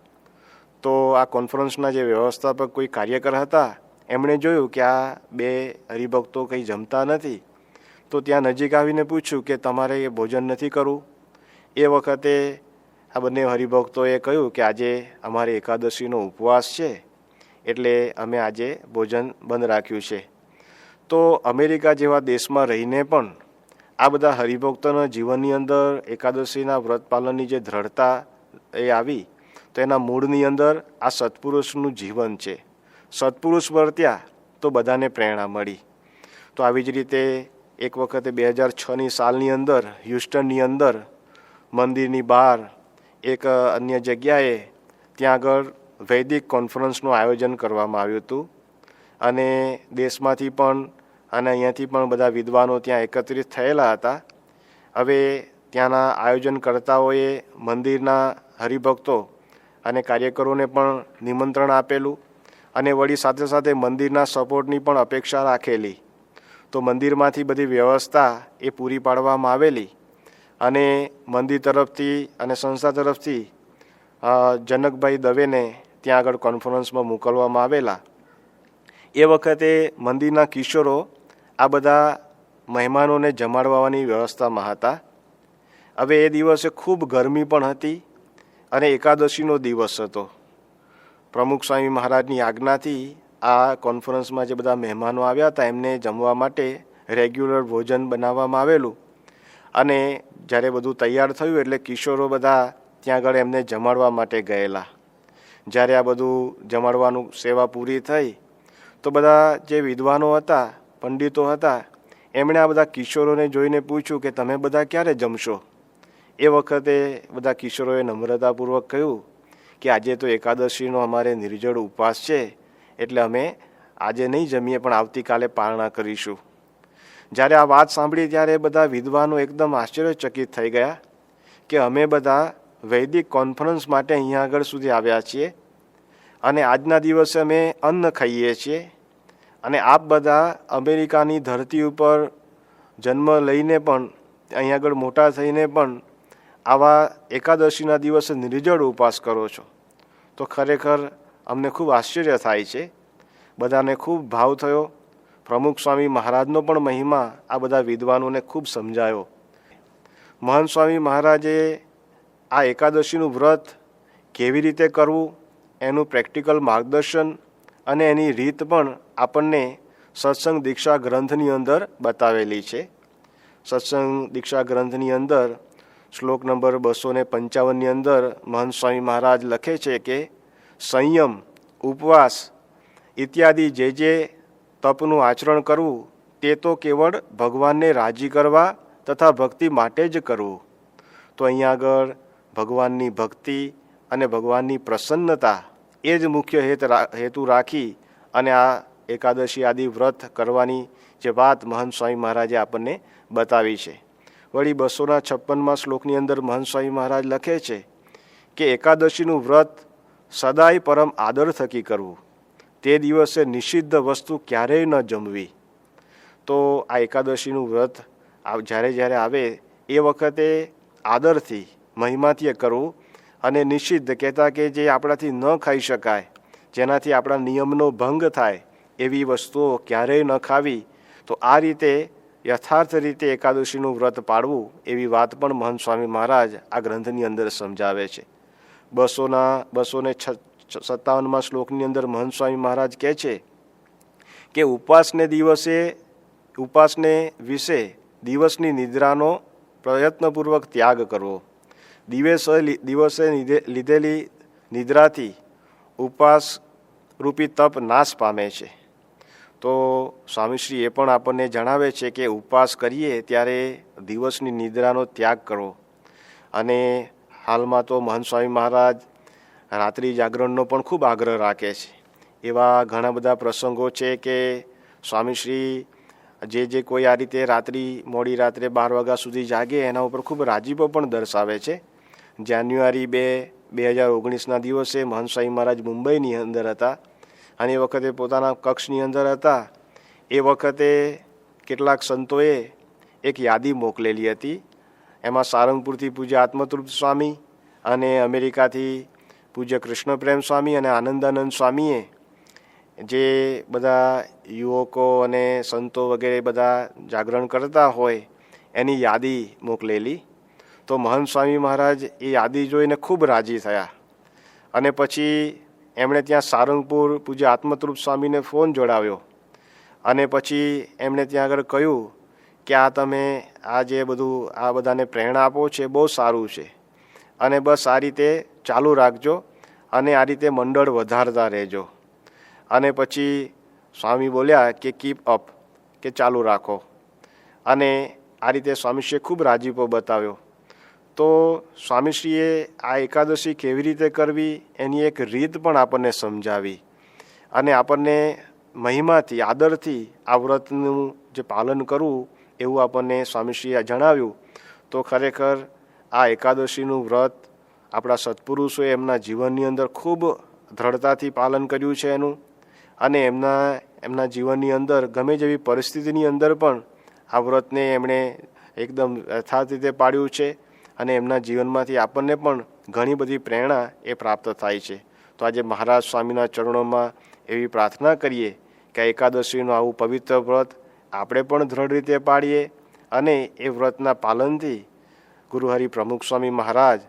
તો આ કોન્ફરન્સના જે વ્યવસ્થાપક કોઈ કાર્યકર હતા એમણે જોયું કે આ બે હરિભક્તો કંઈ જમતા નથી, તો ત્યાં નજીક આવીને પૂછ્યું કે તમારે એ ભોજન નથી કરવું. એ વખતે આ બંને હરિભક્તોએ કહ્યું કે આજે અમારે એકાદશીનો ઉપવાસ છે, એટલે અમે આજે ભોજન બંધ રાખ્યું છે. તો અમેરિકા જેવા દેશમાં રહીને પણ આ બધા હરિભક્તોના જીવનની અંદર એકાદશીના વ્રત પાલનની જે દ્રઢતા એ આવી, તો એના મૂળની અંદર આ સત્પુરુષનું જીવન છે. સત્પુરુષ વર્ત્યા તો બધાને પ્રેરણા મળી. તો આવી જ રીતે એક વખતે 2006ની સાલની અંદર હ્યુસ્ટનની અંદર મંદિરની બહાર એક અન્ય જગ્યાએ ત્યાં આગળ વૈદિક કોન્ફરન્સનું આયોજન કરવામાં આવ્યું હતું, અને દેશમાંથી પણ અને અહીંયાથી પણ બધા વિદ્વાનો ત્યાં એકત્રિત થયેલા હતા. હવે ત્યાંના આયોજનકર્તાઓએ મંદિરના હરિભક્તો અને કાર્યકરોને પણ નિમંત્રણ આપેલું, અને વળી સાથે સાથે મંદિરના સપોર્ટની પણ અપેક્ષા રાખેલી. તો મંદિરમાંથી બધી વ્યવસ્થા એ પૂરી પાડવામાં આવેલી, અને મંદિર તરફથી અને સંસ્થા તરફથી જનકભાઈ દવેને ત્યાં આગળ કોન્ફરન્સમાં મોકલવામાં આવેલા. એ વખતે મંદિરના કિશોરો આ બધા મહેમાનોને જમાડવાની વ્યવસ્થામાં હતા. હવે એ દિવસે ખૂબ ગરમી પણ હતી અને એકાદશીનો દિવસ હતો. પ્રમુખ સ્વામી મહારાજની આજ્ઞાથી આ કોન્ફરન્સમાં જે બધા મહેમાનો આવ્યા હતા એમને જમવા માટે રેગ્યુલર ભોજન બનાવવામાં આવેલું, અને જ્યારે બધું તૈયાર થયું એટલે કિશોરો બધા ત્યાં આગળ એમને જમાડવા માટે ગયેલા. જ્યારે આ બધું જમાડવાનું સેવા પૂરી થઈ, તો બધા જે વિદ્વાનો હતા, પંડિતો હતા, એમણે આ બધા કિશોરોને જોઈને પૂછ્યું કે તમે બધા ક્યારે જમશો. એ વખતે બધા કિશોરોએ નમ્રતાપૂર્વક કહ્યું કે આજે તો એકાદશીનો અમારે નિર્જળ ઉપવાસ છે, એટલે અમે આજે નહીં જમીએ પણ આવતીકાલે પારણા કરીશું. જ્યારે આ વાત સાંભળી ત્યારે બધા વિદ્વાનો એકદમ આશ્ચર્યચકિત થઈ ગયા કે અમે બધા વૈદિક કોન્ફરન્સ માટે અહીંયા આગળ સુધી આવ્યા છીએ, અને આજના દિવસે અમે અન્ન ખાઈએ છીએ, અને આપ બધા અમેરિકાની ધરતી ઉપર જન્મ લઈને પણ અહીંયા આગળ મોટા થઈને પણ આવા એકાદશીના દિવસે નિર્જળ ઉપવાસ કરો છો. તો ખરેખર અમને ખૂબ આશ્ચર્ય થાય છે. બધાને ખૂબ ભાવ થયો. પ્રમુખ સ્વામી મહારાજનો પણ મહિમા આ બધા વિદ્વાનોને ખૂબ સમજાયો. મહંત સ્વામી મહારાજે આ એકાદશીનું વ્રત કેવી રીતે કરવું એનું પ્રેક્ટિકલ માર્ગદર્શન અને એની રીત પણ આપણને સત્સંગ દીક્ષા ગ્રંથની અંદર બતાવેલી છે. સત્સંગ દીક્ષા ગ્રંથની અંદર શ્લોક નંબર 255ની અંદર મહંત સ્વામી મહારાજ લખે છે કે સંયમ, ઉપવાસ ઇત્યાદિ જે તપનું આચરણ કરવું તે તો કેવળ ભગવાનને રાજી કરવા તથા ભક્તિ માટે જ કરવું. તો અહીંયા આગળ ભગવાનની ભક્તિ અને ભગવાનની પ્રસન્નતા એ જ મુખ્ય હેતુ રાખી અને આ એકાદશી આદિ વ્રત કરવાની જે વાત મહંત સ્વામી મહારાજે આપણને બતાવી છે. વળી 256મા શ્લોકની અંદર મહંત સ્વામી મહારાજ લખે છે કે એકાદશીનું વ્રત સદાય પરમ આદર થકી કરવું, તે દિવસે નિષિદ્ધ વસ્તુ ક્યારેય ન જમવી. તો આ એકાદશીનું વ્રત જ્યારે જ્યારે આવે એ વખતે આદરથી મહિમાથી કરવું, અને નિષિદ્ધ કહેતા કે જે આપણાથી ન ખાઈ શકાય, જેનાથી આપણા નિયમનો ભંગ થાય એવી વસ્તુઓ ક્યારેય ન ખાવી. તો આ રીતે યથાર્થ રીતે એકાદશીનું વ્રત પાળવું એવી વાત પણ મહંત સ્વામી મહારાજ આ ગ્રંથની અંદર સમજાવે છે. 257મા શ્લોકની અંદર મહંત સ્વામી મહારાજ કહે છે કે ઉપવાસને વિશે દિવસની નિદ્રાનો પ્રયત્નપૂર્વક ત્યાગ કરવો. દિવસે લીધેલી નિદ્રાથી ઉપવાસ રૂપી તપ નાશ પામે છે. તો સ્વામીશ્રી એ પણ આપણને જણાવે છે કે ઉપવાસ કરીએ ત્યારે દિવસની નિદ્રાનો ત્યાગ કરવો. અને હાલમાં તો મહંત સ્વામી મહારાજ રાત્રિ જાગરણનો પણ ખૂબ આગ્રહ રાખે છે. એવા ઘણા બધા પ્રસંગો છે કે સ્વામીશ્રી જે કોઈ આ રીતે મોડી રાત્રે 12 વાગ્યા સુધી જાગે એના ઉપર ખૂબ રાજીપો પણ દર્શાવે છે. જાન્યુઆરી 2, 2019ના દિવસે મહંત સ્વામી મહારાજ મુંબઈની અંદર હતા અને એ વખતે પોતાના કક્ષની અંદર હતા. એ વખતે કેટલાક સંતોએ એક યાદી મોકલેલી હતી. એમાં સારંગપુરથી પૂજ્ય આત્મતૃપ્ત સ્વામી અને અમેરિકાથી પૂજ્ય કૃષ્ણપ્રેમ સ્વામી અને આનંદાનંદ સ્વામીએ જે બધા યુવકો અને સંતો વગેરે બધા જાગરણ કરતા હોય એની યાદી મોકલેલી. તો મહંત સ્વામી મહારાજ એ યાદી જોઈને ખૂબ રાજી થયા અને પછી એમણે ત્યાં સારંગપુર પૂજ્ય આત્મતૃપ્ત સ્વામીને ફોન જોડાવ્યો અને પછી એમણે ત્યાં આગળ કહ્યું કે તમે આ જે બધું આ બધાને પ્રેરણા આપો છે બહુ સારું છે અને બસ આ રીતે ચાલુ રાખજો અને આ રીતે મંડળ વધારતા રહેજો. અને પછી સ્વામી બોલ્યા કે કીપ અપ, કે ચાલુ રાખો. અને આ રીતે સ્વામીશ્રીએ ખૂબ રાજીપો બતાવ્યો. તો સ્વામીશ્રીએ આ એકાદશી કેવી રીતે કરવી એની એક રીત પણ આપણને સમજાવી અને આપણને મહિમાથી આદરથી આ વ્રતનું જે પાલન કરવું એવું આપણને સ્વામીશ્રીએ જણાવ્યું. તો ખરેખર આ એકાદશીનું વ્રત આપણા સત્પુરુષોએ એમના જીવનની અંદર ખૂબ દ્રઢતાથી પાલન કર્યું છે એનું. અને એમના જીવનની અંદર ગમે જેવી પરિસ્થિતિની અંદર પણ આ વ્રતને એમણે એકદમ યથાર્થ રીતે પાડ્યું છે અને એમના જીવનમાંથી આપણને પણ ઘણી બધી પ્રેરણા એ પ્રાપ્ત થાય છે. તો આજે મહારાજ સ્વામીના ચરણોમાં એવી પ્રાર્થના કરીએ કે એકાદશીનું આવું પવિત્ર વ્રત આપણે પણ દ્રઢ રીતે પાડીએ અને એ વ્રતના પાલનથી ગુરુહરિ પ્રમુખ સ્વામી મહારાજ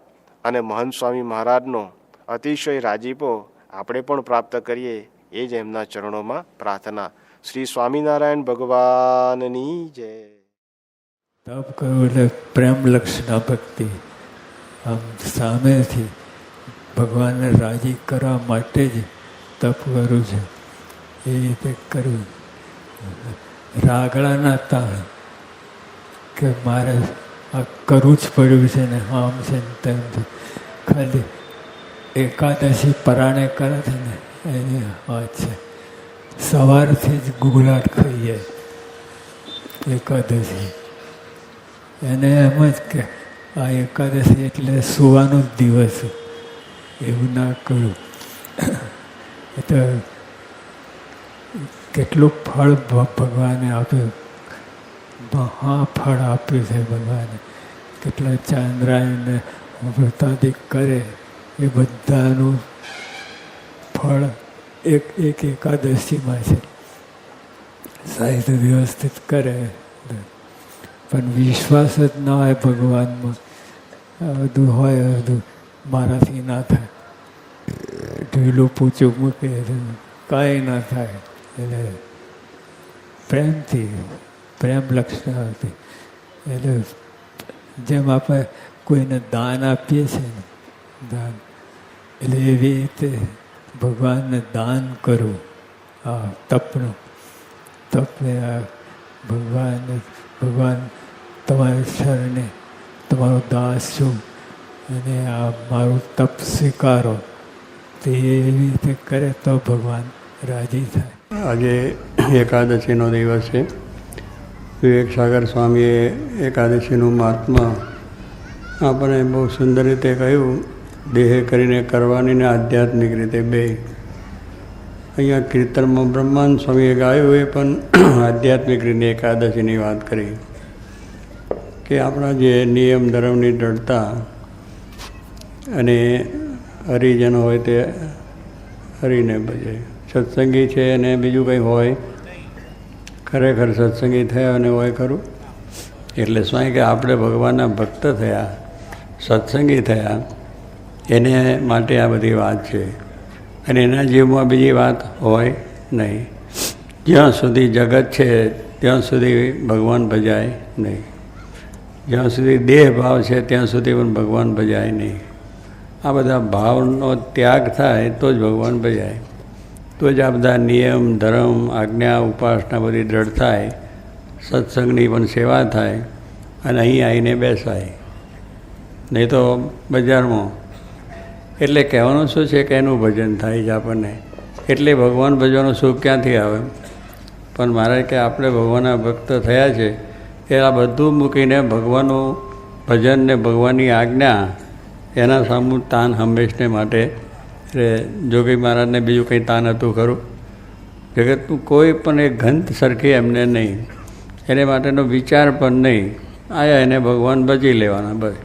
અને મહંત સ્વામી મહારાજનો અતિશય રાજીપો આપણે પણ પ્રાપ્ત કરીએ. એ જ એમના ચરણોમાં પ્રાર્થના. શ્રી સ્વામિનારાયણ ભગવાનની જય. તપ કરવું એટલે પ્રેમ લક્ષણા ભક્તિ. આમ સામેથી ભગવાનને રાજી કરવા માટે જ તપ કરવું છે. એ રીતે કરવું. રાગડાના તાળ કે મારે આ કરવું જ પડ્યું છે ને આમ છે ને તેમ છે. ખાલી એકાદશી પરાણે કરે છે ને એની વાત છે. સવારથી જ ગુગળાટ ખાઈ જાય એકાદશી. એને એમ જ કે આ એકાદશી એટલે સુવાનો જ દિવસ, એવું ના કરું. એ તો કેટલું ફળ ભગવાને આપ્યું, મહાફળ આપ્યું છે ભગવાને. કેટલા ચાંદ્રાયણને વ્રતાદિક કરે એ બધાનું ફળ એક એકાદશીમાં છે. સાહિત્ય વ્યવસ્થિત કરે પણ વિશ્વાસ જ ના હોય ભગવાનમાં. આ બધું હોય બધું મારાથી ના થાય, ઢીલું પૂછું મૂકે કાંઈ ના થાય. એટલે પ્રેમથી, પ્રેમ લક્ષણાથી. એટલે જેમ આપણે કોઈને દાન આપીએ છીએ ને દાન, એટલે એવી રીતે ભગવાનને દાન કરવું. આ તપનું તપને આ ભગવાન તમારી શરણે તમારો દાસ છું અને આ મારું તપ સ્વીકારો. તે એવી રીતે કરે તો ભગવાન રાજી થાય. આજે એકાદશીનો દિવસ છે. વિવેક સાગર સ્વામીએ એકાદશીનું મહાત્મા આપણને બહુ સુંદર રીતે કહ્યું. દેહ કરીને કરવાની ને આધ્યાત્મિક રીતે બે. અહીંયા કીર્તનમાં બ્રહ્માંડ સ્વામીએ ગાયું એ પણ આધ્યાત્મિક રીતે એકાદશીની વાત કરી કે આપણા જે નિયમ ધર્મની દ્રઢતા અને હરિજન હોય તે હરિને ભજે. સત્સંગી છે અને બીજું કંઈ હોય, ખરેખર સત્સંગી થયા અને હોય ખરું. એટલે સ્વામી કે આપણે ભગવાનના ભક્ત થયા, સત્સંગી થયા, એને માટે આ બધી વાત છે. અને એના જીવમાં બીજી વાત હોય નહીં. જ્યાં સુધી જગત છે ત્યાં સુધી ભગવાન ભજાય નહીં. જ્યાં સુધી દેહ ભાવ છે ત્યાં સુધી પણ ભગવાન ભજાય નહીં. આ બધા ભાવનો ત્યાગ થાય તો જ ભગવાન ભજાય. તો જ આ બધા નિયમ ધર્મ આજ્ઞા ઉપાસના બધી દ્રઢ થાય, સત્સંગની પણ સેવા થાય અને અહીં આવીને બેસાય. નહીં તો બજારમાં. એટલે કહેવાનું શું છે કે એનું ભજન થાય છે આપણને. એટલે ભગવાન ભજવાનું સુખ ક્યાંથી આવે? પણ મારે કે આપણે ભગવાનના ભક્ત થયા છે એ આ બધું મૂકીને ભગવાનનું ભજન ને ભગવાનની આજ્ઞા એના સામું તાન હંમેશને માટે. એટલે જોગી મહારાજને બીજું કંઈ તાન હતું ખરું? જગતનું કોઈ પણ એક ગંધ સરખી એમને નહીં, એને માટેનો વિચાર પણ નહીં. આયા એને ભગવાન ભજી લેવાના, બસ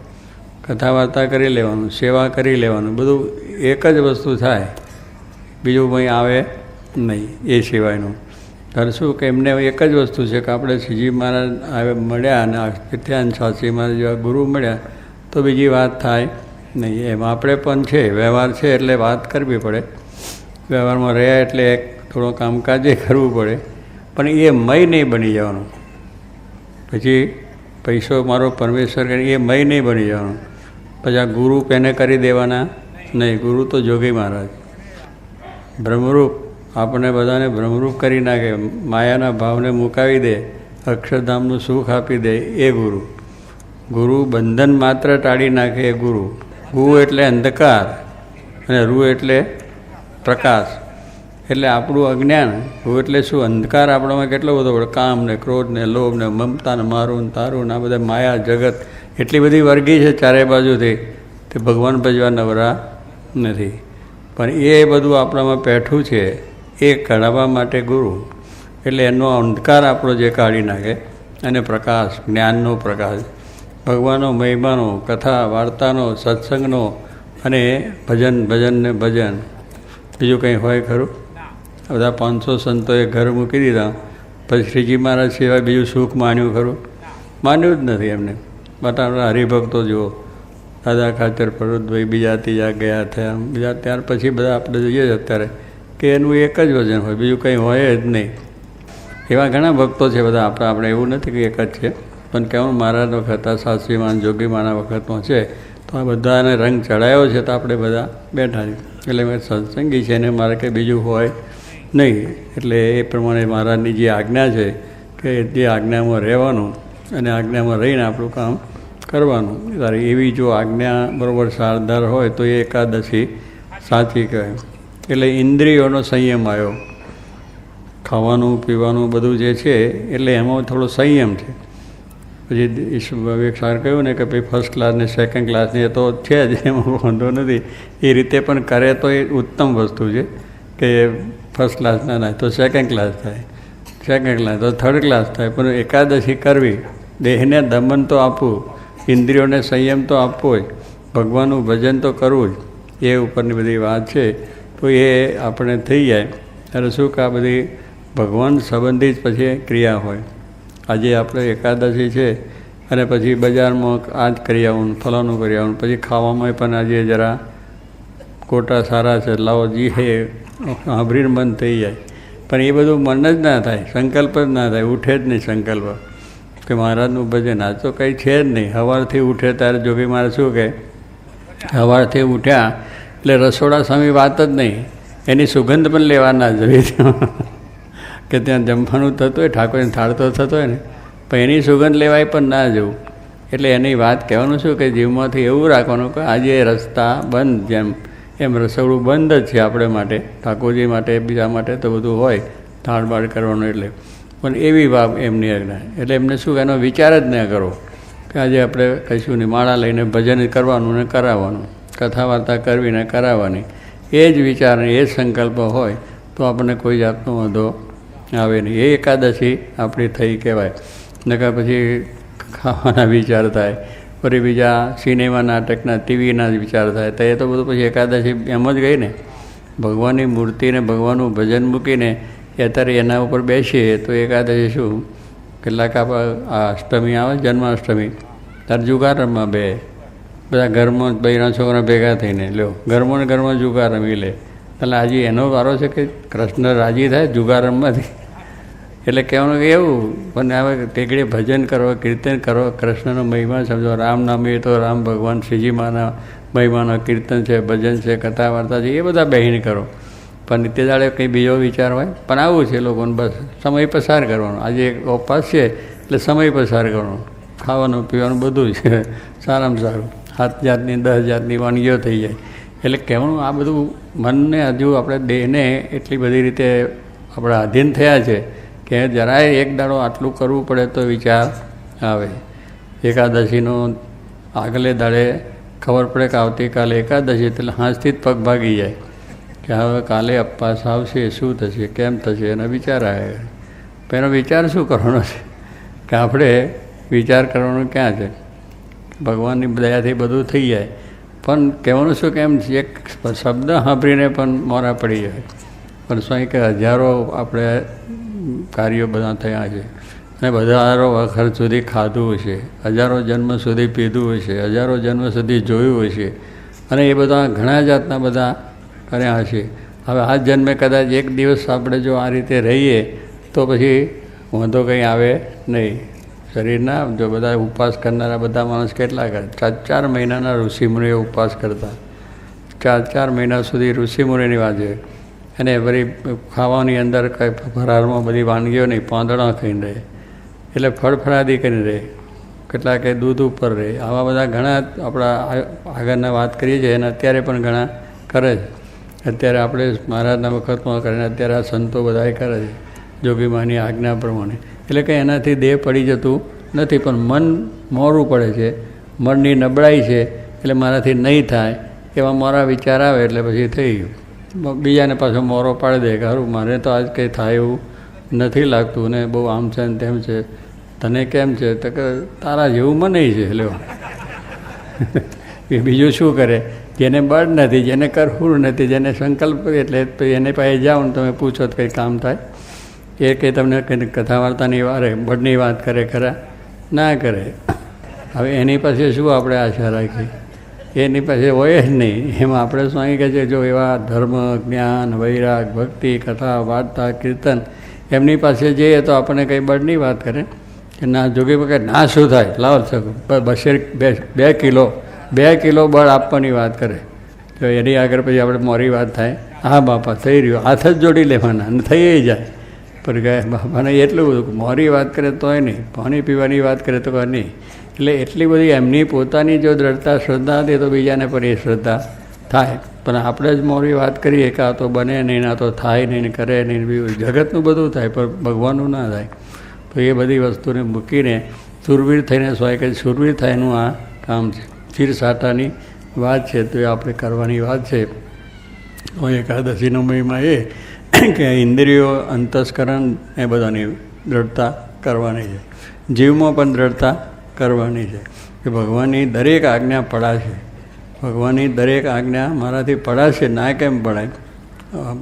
કથા વાર્તા કરી લેવાનું, સેવા કરી લેવાનું, બધું એક જ વસ્તુ થાય, બીજું કંઈ આવે નહીં એ સિવાયનું. ત્યારે શું કે એમને એક જ વસ્તુ છે કે આપણે શ્રીજી મહારાજ આવે મળ્યા અને તીર્થાન શાસ્ત્રી મહારાજ જેવા ગુરુ મળ્યા તો બીજી વાત થાય નહીં. એમ આપણે પણ છે, વ્યવહાર છે એટલે વાત કરવી પડે, વ્યવહારમાં રહ્યા એટલે થોડું કામકાજે કરવું પડે, પણ એ મય નહીં બની જવાનું. પછી પૈસો મારો પરમેશ્વર કરી એ મય નહીં બની જવાનું. પછી આ ગુરુ એને કરી દેવાના નહીં. ગુરુ તો જોગી મહારાજ બ્રહ્મરૂપ આપણને બધાને ભ્રમરૂપ કરી નાખે, માયાના ભાવને મુકાવી દે, અક્ષરધામનું સુખ આપી દે એ ગુરુ. ગુરુ બંધન માત્ર ટાળી નાખે એ ગુરુ. ગુ એટલે અંધકાર અને રૂ એટલે પ્રકાશ. એટલે આપણું અજ્ઞાન, રૂ એટલે શું? અંધકાર આપણામાં કેટલો બધો પડે, કામ ને ક્રોધ ને લોભ ને મમતા ને મારું ને તારું ને આ બધા માયા જગત એટલી બધી વર્ગી છે ચારે બાજુથી, તે ભગવાન ભજવા નવરા નથી. પણ એ બધું આપણામાં પેઠું છે એ કાઢવા માટે ગુરુ એટલે એનો અંધકાર આપણો જે કાઢી નાખે અને પ્રકાશ, જ્ઞાનનો પ્રકાશ, ભગવાનનો મહિમાનો, કથા વાર્તાનો, સત્સંગનો અને ભજન ભજન ને ભજન. બીજું કંઈ હોય ખરું? બધા 500 સંતોએ ઘર મૂકી દીધા, પછી શ્રીજી મહારાજ સિવાય બીજું સુખ માન્યું ખરું? માન્યું જ નથી એમને. બટા હરિભક્તો જુઓ, દાદા ખાચર, ભરતભાઈ, બીજા ત્રીજા ગયા થયા, બીજા ત્યાર પછી બધા આપણે જોઈએ છે અત્યારે કે એનું એક જ વજન હોય, બીજું કંઈ હોય જ નહીં. એવા ઘણા ભક્તો છે બધા. આપણે એવું નથી કે એક જ છે, પણ કેવું મહારાજ વખત હતા, શાસ્ત્રીમાન જોગીમાના વખતમાં છે, તો આ બધાને રંગ ચડાયો છે તો આપણે બધા બેઠા છીએ. એટલે મેં સત્સંગી છે ને મારે કંઈ બીજું હોય નહીં. એટલે એ પ્રમાણે મહારાજની જે આજ્ઞા છે કે જે આજ્ઞામાં રહેવાનું અને આજ્ઞામાં રહીને આપણું કામ કરવાનું. તારે એવી જો આજ્ઞા બરાબર સારધાર હોય તો એ એકાદશી સાચી કહેવાય. એટલે ઇન્દ્રિયોનો સંયમ આવ્યો, ખાવાનું પીવાનું બધું જે છે એટલે એમાં થોડો સંયમ છે. પછી એક સાર કહ્યું ને કે ભાઈ ફર્સ્ટ ક્લાસ ને સેકન્ડ ક્લાસની એ તો છે જ, એમાં વાંધો નથી. એ રીતે પણ કરે તો એ ઉત્તમ વસ્તુ છે કે ફર્સ્ટ ક્લાસ ના તો સેકન્ડ ક્લાસ થાય, સેકન્ડ ક્લાસ તો થર્ડ ક્લાસ થાય. પણ એકાદશી કરવી, દેહને દમન તો આપવું, ઇન્દ્રિયોને સંયમ તો આપવો જ, ભગવાનનું ભજન તો કરવું જ, એ ઉપરની બધી વાત છે. તો એ આપણે થઈ જાય ત્યારે શું કે આ બધી ભગવાન સંબંધિત પછી ક્રિયા હોય. આજે આપણે એકાદશી છે અને પછી બજારમાં આ જ કરી આવવાનું, ફલાનું કરી આવવાનું, પછી ખાવામાં પણ આજે જરા કોટા સારા છે લાવો જી હે સાંભળીને બંધ થઈ જાય. પણ એ બધું મન જ ના થાય, સંકલ્પ જ ના થાય, ઉઠે જ નહીં સંકલ્પ કે મહારાજનું ભજન. આ તો કંઈ છે જ નહીં. સવારથી ઉઠે ત્યારે જોગી મહારાજ શું કહે, સવારથી ઉઠ્યા એટલે રસોડા સામે વાત જ નહીં, એની સુગંધ પણ લેવા ના જોઈએ કે ત્યાં જમવાનું થતું હોય, ઠાકોરને થાળ તો થતો હોય ને, પણ એની સુગંધ લેવાય પણ ના જવું. એટલે એની વાત કહેવાનું શું કે જીવમાંથી એવું રાખવાનું કે આજે રસ્તા બંધ, જેમ એમ રસોડું બંધ જ છે આપણે માટે, ઠાકોરજી માટે, બીજા માટે તો બધું હોય થાળ બાળ કરવાનું. એટલે પણ એવી વાત એમની આજ્ઞા. એટલે એમને શું એનો વિચાર જ ન કરો કે આજે આપણે કહીશું નહીં, માળા લઈને ભજન કરવાનું ને કરાવવાનું, કથા વાર્તા કરવી ને કરાવવાની, એ જ વિચાર એ જ સંકલ્પ હોય તો આપણને કોઈ જાતનો વાંધો આવે નહીં. એ એકાદશી આપણી થઈ કહેવાય. નકર પછી ખાવાના વિચાર થાય, ફરી બીજા સિનેમા નાટકના ટીવીના જ વિચાર થાય, તો એ તો બધું પછી એકાદશી એમ જ ગઈ ને. ભગવાનની મૂર્તિને ભગવાનનું ભજન મૂકીને અત્યારે એના ઉપર બેસીએ તો એકાદશી શું? કેટલાક આ અષ્ટમી આવે, જન્માષ્ટમી, ત્યારે જુગાર રમવા બે બધા ઘરમાં બૈરા છોકરા ભેગા થઈને લ્યો, ઘરમાં ને ઘરમાં જુગાર રમી લે. એટલે આજે એનો વારો છે કે કૃષ્ણ રાજી થાય જુગાર રમવાથી. એટલે કહેવાનું કે એવું, પણ હવે ટેકડે ભજન કરો, કીર્તન કરો, કૃષ્ણનો મહિમા સમજો. રામ નામ એ તો રામ ભગવાન શ્રીજી માના મહિમાનો કીર્તન છે, ભજન છે, કથા વાર્તા છે, એ બધા બેહીને કરો. પણ નિત્ય દાડે કંઈ બીજો વિચાર હોય, પણ આવું છે લોકોને બસ સમય પસાર કરવાનો. આજે એક ઉપવાસ છે એટલે સમય પસાર કરવાનો, ખાવાનું પીવાનું બધું છે સારામાં સારું, 7 જાતની 10 જાતની વાનગીઓ થઈ જાય. એટલે કહેવાનું આ બધું મનને હજુ આપણે દેહને એટલી બધી રીતે આપણે આધીન થયા છે કે જરાય એક દાડો આટલું કરવું પડે તો વિચાર આવે. એકાદશીનો આગલે દાડે ખબર પડે કે આવતીકાલે એકાદશી, એટલે હાંસથી જ પગ ભાગી જાય કે હવે કાલે અપવાસ આવશે, શું થશે, કેમ થશે, એના વિચાર આવે. એનો વિચાર શું કરવાનો છે કે આપણે વિચાર કરવાનો ક્યાં છે? ભગવાનની દયાથી બધું થઈ જાય. પણ કહેવાનું શું કે એમ એક શબ્દ સાંભળીને પણ મોરા પડી જાય. પણ સ્વામી કે હજારો આપણે કાર્યો બધા થયા છે અને હજારો વખત સુધી ખાધું હશે, હજારો જન્મ સુધી પીધું હશે, હજારો જન્મ સુધી જોયું હશે અને એ બધા ઘણા જાતના બધા કર્યા હશે. હવે આ જન્મે કદાચ એક દિવસ આપણે જો આ રીતે રહીએ તો પછી વાંધો કંઈ આવે નહીં. શરીરના જો બધા ઉપવાસ કરનારા બધા માણસ કેટલા કરે? 4 મહિનાના ઋષિમુનિઓ ઉપવાસ કરતા, 4 મહિના સુધી ઋષિમુનિની વાત છે. અને વળી ખાવાની અંદર કંઈ ફરારમાં બધી વાનગીઓ નહીં, પાંદડા ખાઈને રહે, એટલે ફળફળાદી કરીને રહે, કેટલાક દૂધ ઉપર રહે. આવા બધા ઘણા આપણા આગળના વાત કરીએ છીએ અને અત્યારે પણ ઘણા કરે છે. અત્યારે આપણે મહારાજના વખતમાં કરીને અત્યારે આ સંતો બધા કરે છે જોગીમાની આજ્ઞા પ્રમાણે. એટલે કે એનાથી દેહ પડી જતું નથી, પણ મન મોરું પડે છે, મનની નબળાઈ છે, એટલે મારાથી નહીં થાય એવા મોરા વિચાર આવે એટલે પછી થઈ ગયું. બીજાને પાછો મોરો પાડી દે કે સારું મારે તો આજ કંઈ થાય એવું નથી લાગતું ને બહુ આમ છે ને તેમ છે, તને કેમ છે? તો કે તારા જેવું મને છે. એટલે એ બીજું શું કરે? જેને બળ નથી, જેને કરવું નથી, જેને સંકલ્પ, એટલે એને પાસે જાઓ ને તમે પૂછો તો કંઈ કામ થાય? એ કંઈ તમને કંઈ કથા વાર્તાની વારે બળની વાત કરે ખરા? ના કરે. હવે એની પાસે શું આપણે આશા રાખી? એની પાસે હોય જ નહીં. એમાં આપણે સ્વામી કહે છે જો એવા ધર્મ, જ્ઞાન, વૈરાગ, ભક્તિ, કથા, વાર્તા, કીર્તન એમની પાસે જઈએ તો આપણને કંઈ બળની વાત કરે કે ના? જોગી વખત ના શું થાય? લાવો બસે 2 કિલો બળ આપવાની વાત કરે તો એની આગળ પછી આપણે મોરી વાત થાય, હા બાપા થઈ રહ્યું, હાથ જ જોડી લેવાના અને થઈ જાય. પણ કહે બાપાને એટલું બધું મોરી વાત કરે તોય નહીં, પાણી પીવાની વાત કરે તો કહે નહીં. એટલે એટલી બધી એમની પોતાની જો દ્રઢતા શ્રદ્ધા હતી તો બીજાને પણ એ શ્રદ્ધા થાય. પણ આપણે જ મોરી વાત કરીએ કે આ તો બને નહીં, ના તો થાય નહીં, કરે નહીં, જગતનું બધું થાય પણ ભગવાનનું ના થાય. તો એ બધી વસ્તુને મૂકીને સુરવીર થઈને સ્વાય કે સુરવીર થાયનું આ કામ છે. ચીર સાટાની વાત છે તો એ આપણે કરવાની વાત છે. એકાદશીનો મહિમા એ કે ઇન્દ્રિયો, અંતસ્કરણ એ બધાની દ્રઢતા કરવાની છે, જીવમાં પણ દ્રઢતા કરવાની છે કે ભગવાનની દરેક આજ્ઞા પડાશે. ભગવાનની દરેક આજ્ઞા મારાથી પડાશે, ના કેમ પડાય?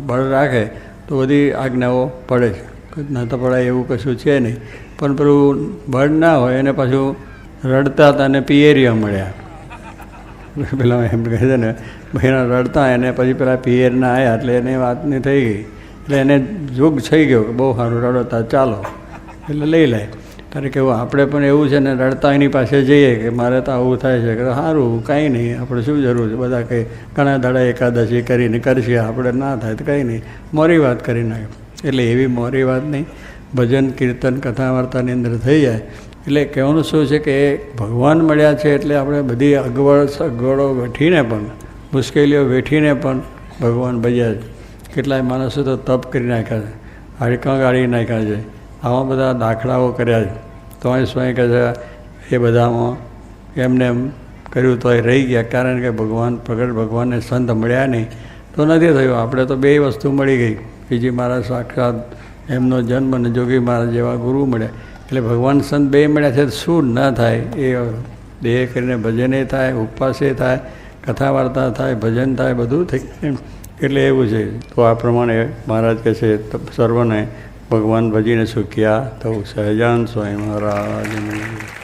બળ રાખે તો બધી આજ્ઞાઓ પડે છે, ના તો પડાય એવું કશું છે નહીં. પણ પેલું બળ ના હોય એને પાછું રડતા હતા અને પિયરિયા મળ્યા. પેલા એમ કહે છે ને ભાઈના રડતા એને પછી પેલા પિયરના આવ્યા એટલે એની વાતની થઈ ગઈ. એટલે એને જોગ થઈ ગયો કે બહુ સારું રડતા, ચાલો એટલે લઈ લે. કારણ કે આપણે પણ એવું છે ને રડતા એની પાસે જઈએ કે મારે તો આવું થાય છે કે સારું કાંઈ નહીં, આપણે શું જરૂર છે? બધા કંઈ ઘણા દાડા એકાદશી કરીને કરશે, આપણે ના થાય તો કંઈ નહીં, મોરી વાત કરી નાખે. એટલે એવી મોરી વાત નહીં, ભજન, કીર્તન, કથા વાર્તાની અંદર થઈ જાય. એટલે કહેવાનું શું છે કે ભગવાન મળ્યા છે એટલે આપણે બધી અગવડો વેઠીને પણ, મુશ્કેલીઓ વેઠીને પણ ભગવાન ભજ્યા છે. કેટલાય માણસો તો તપ કરી નાખ્યા છે, હાડકાં ગાળી નાખ્યા છે, આવા બધા દાખલાઓ કર્યા છે. તો અહીં સ્વામી કહે છે એ બધામાં એમને એમ કર્યું તો એ રહી ગયા. કારણ કે ભગવાન પ્રગટ ભગવાનને સંત મળ્યા નહીં તો નથી થયું. આપણે તો 2 વસ્તુ મળી ગઈ. બીજી મહારાજ સાક્ષાત એમનો જન્મ અને જોગી મહારાજ જેવા ગુરુ મળ્યા. એટલે ભગવાન સંત 2 મળ્યા છે શું ન થાય? એ દેહ કરીને ભજને થાય, ઉપવાસે થાય, કથા વાર્તા થાય, ભજન થાય, બધું થઈ. એટલે એવું છે. તો આ પ્રમાણે મહારાજ કહે છે સર્વને ભગવાન ભજીને સુખ્યા થવું. સહજાન સ્વામી મહારાજ.